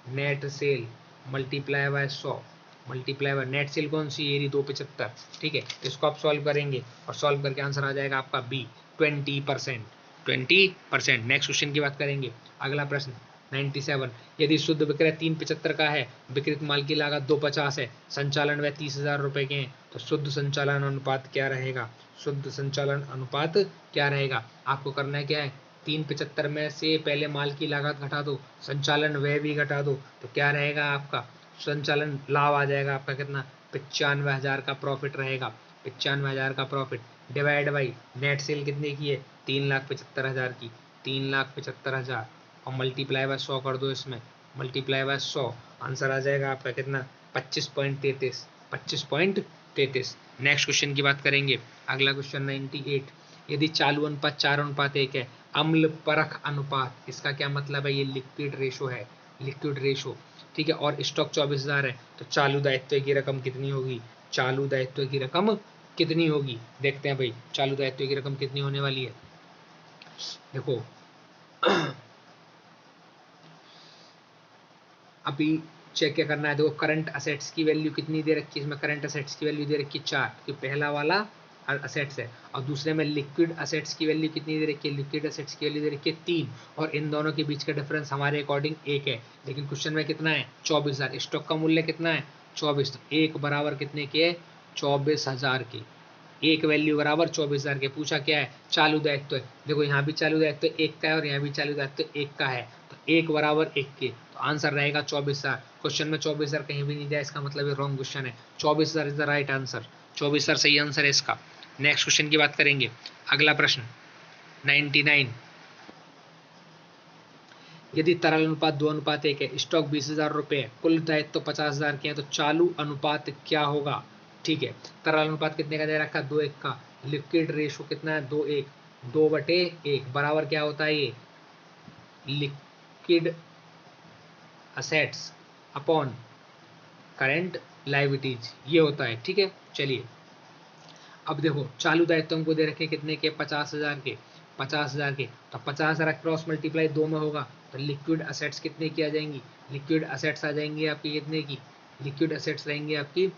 net cell multiply by 100, multiply by net cell कौन सी? एरी 275, ठीक है। इसको आप सॉल्व करेंगे और सॉल्व करके आंसर आ जाएगा आपका बी, 20%, 20%। नेक्स्ट क्वेश्चन की बात करेंगे। अगला प्रश्न 97, यदि शुद्ध विक्रय 375 का है, विक्रित माल की लागत 250 है, संचालन व्यय 30,000 रुपए के हैं, तो शुद्ध संचालन अनुपात क्या रहेगा? शुद्ध संचालन अनुपात क्या रहेगा? आपको करना है क्या है? 375 में से पहले माल की लागत घटा दो, संचालन व्यय भी घटा दो, तो क्या रहेगा आपका? संचालन लाभ आ जाएगा आपका कितना? 95,000 का प्रॉफिट रहेगा, 95,000 का profit, divide by net cell कितने की है? 3,75,000 की, 3,75,000 और मल्टीप्लाई बाय 100 कर दो, इसमें मल्टीप्लाई बाय 100, आंसर आ जाएगा आपका कितना? 25.33, 25.33। नेक्स्ट क्वेश्चन की बात करेंगे। अगला क्वेश्चन 98, यदि चालू अनुपात 4:1 है, अम्ल परख अनुपात, इसका क्या मतलब है? ये लिक्विड रेशो है, लिक्विड रेशो, ठीक है, और स्टॉक 24,000 है, तो चालू दायित्व की रकम कितनी होगी? चालू दायित्व की रकम कितनी होगी। देखते हैं भाई चालू दायित्व की रकम कितनी होने वाली है। देखो अभी चेक क्या करना है, देखो करंट असेट्स की वैल्यू कितनी दे रखी है, इसमें करंट असेट्स की वैल्यू दे रखी है 4, तो पहला वाला असेट्स है, और दूसरे में लिक्विड असेट्स की वैल्यू कितनी दे रखी है, लिक्विड असेट्स की वैल्यू दे रखी है 3, और इन दोनों के बीच का डिफरेंस हमारे अकॉर्डिंग 1 है, लेकिन क्वेश्चन में कितना है 24,000, स्टॉक का मूल्य कितना है 24, तो 1 बराबर कितने के 24,000 के, एक वैल्यू बराबर 24,000 के। पूछा क्या है चालू दायित्व है, देखो यहाँ भी चालू दायित्व 1 का है और यहाँ भी चालू दायित्व 1 का है, तो 1 बराबर 1 के, तो आंसर रहेगा 24,000। क्वेश्चन में 24,000 कहीं भी नहीं दिया, इसका मतलब ये रॉन्ग क्वेश्चन है, 24,000 इज द राइट आंसर, 24,000 सही आंसर है इसका। नेक्स्ट क्वेश्चन की बात करेंगे, अगला प्रश्न 99, यदि तरल अनुपात 2:1 है, स्टॉक 20,000 रुपए है, कुल दायित्व 50,000 के हैं, तो चालू अनुपात क्या होगा। ठीक है, तरल अनुपात कितने का दे रखा है 2:1 का, लिक्विड रेशो कितना है 2:1, 2/1 बराबर क्या होता है ये liquid assets upon current liabilities, ये होता है। ठीक है, चलिए अब देखो चालू दायित्व हमको दे रखे कितने के 50,000 के, 50,000 के, तो 50,000 क्रॉस मल्टीप्लाई 2 में होगा, तो लिक्विड असेट्स कितने की आ जाएंगी, लिक्विड असेट्स आ जाएंगी आपकी कितने की, लिक्विड असेट्स रहेंगी आपकी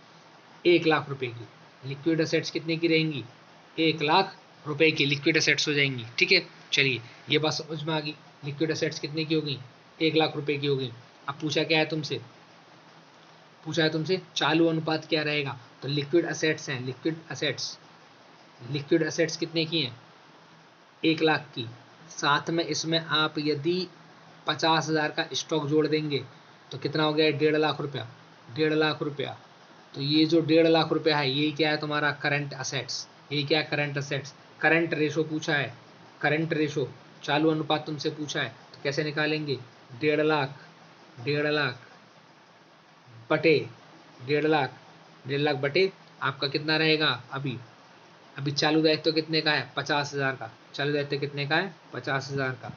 1,00,000 रुपए की, लिक्विड असेट्स कितने की रहेंगी 1,00,000 रुपए की लिक्विड असेट्स हो जाएंगी। ठीक है, चलिए ये बात समझ में आ गई, लिक्विड असेट्स कितने की होगी 1,00,000 रुपए की होगी। अब पूछा क्या है तुमसे, पूछा है तुमसे चालू अनुपात क्या रहेगा, तो लिक्विड असेट्स हैं, लिक्विड असेट्स कितने की हैं 1,00,000 की, साथ में इसमें आप यदि 50,000 का स्टॉक जोड़ देंगे तो कितना हो गया 1,50,000 रुपया, 1,50,000 रुपया, तो ये जो 1,50,000 रुपया है ये क्या है तुम्हारा करंट असेट्स, ये क्या है करंट असेट्स। करंट रेशो पूछा है, करंट रेशो चालू अनुपात तुमसे पूछा है, तो कैसे निकालेंगे 1,50,000 बटे 1,50,000 बटे आपका कितना रहेगा, अभी चालू दायित्व कितने का है 50,000 का, चालू दायित्व कितने का है 50,000 का,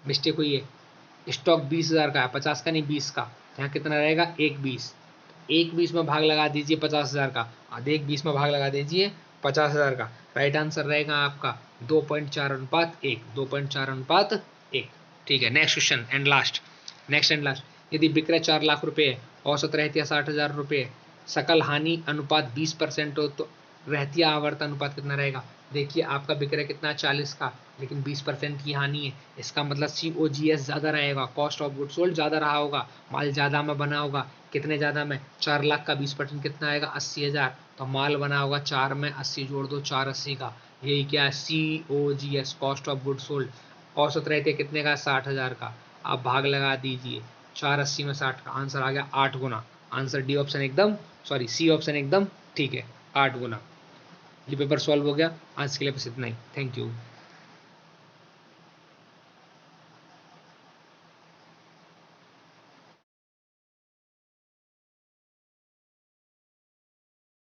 मिस्टेक हुई है, स्टॉक 20,000 का है 50 का नहीं 20 का, यहाँ कितना रहेगा 1,20, 1,20 में भाग लगा दीजिए 50,000 का, आधे 1,20 में भाग लगा दीजिए 50,000 का, राइट आंसर रहेगा आपका 2.4:1, 2.4:1। ठीक है, next question and last, next and last, यदि विक्रय 4,00,000 रुपए है, औसत रहतिया 60,000 रुपए है, सकल हानि अनुपात 20% हो, तो रहतिया आवर्त अनुपात कितना रहेगा। देखिए आपका विक्रय कितना 40 का, लेकिन 20% की हानि है, इसका मतलब COGS ज़्यादा रहेगा, कॉस्ट ऑफ गुड सोल्ड ज़्यादा रहा होगा, माल ज़्यादा में बना होगा, कितने ज़्यादा में 4,00,000 का 20% कितना आएगा 80,000, तो माल बना होगा 4 में 80 जोड़ दो 480 का, यही क्या है COGS cost of good sold. औसत रहते कितने का 60,000 का, आप भाग लगा दीजिए 480 में 60 का, आंसर आ गया 8 गुना, आंसर डी ऑप्शन एकदम सॉरी सी ऑप्शन एकदम ठीक है 8 गुना। ये पेपर सॉल्व हो गया, आज के लिए बस इतना ही, थैंक यू।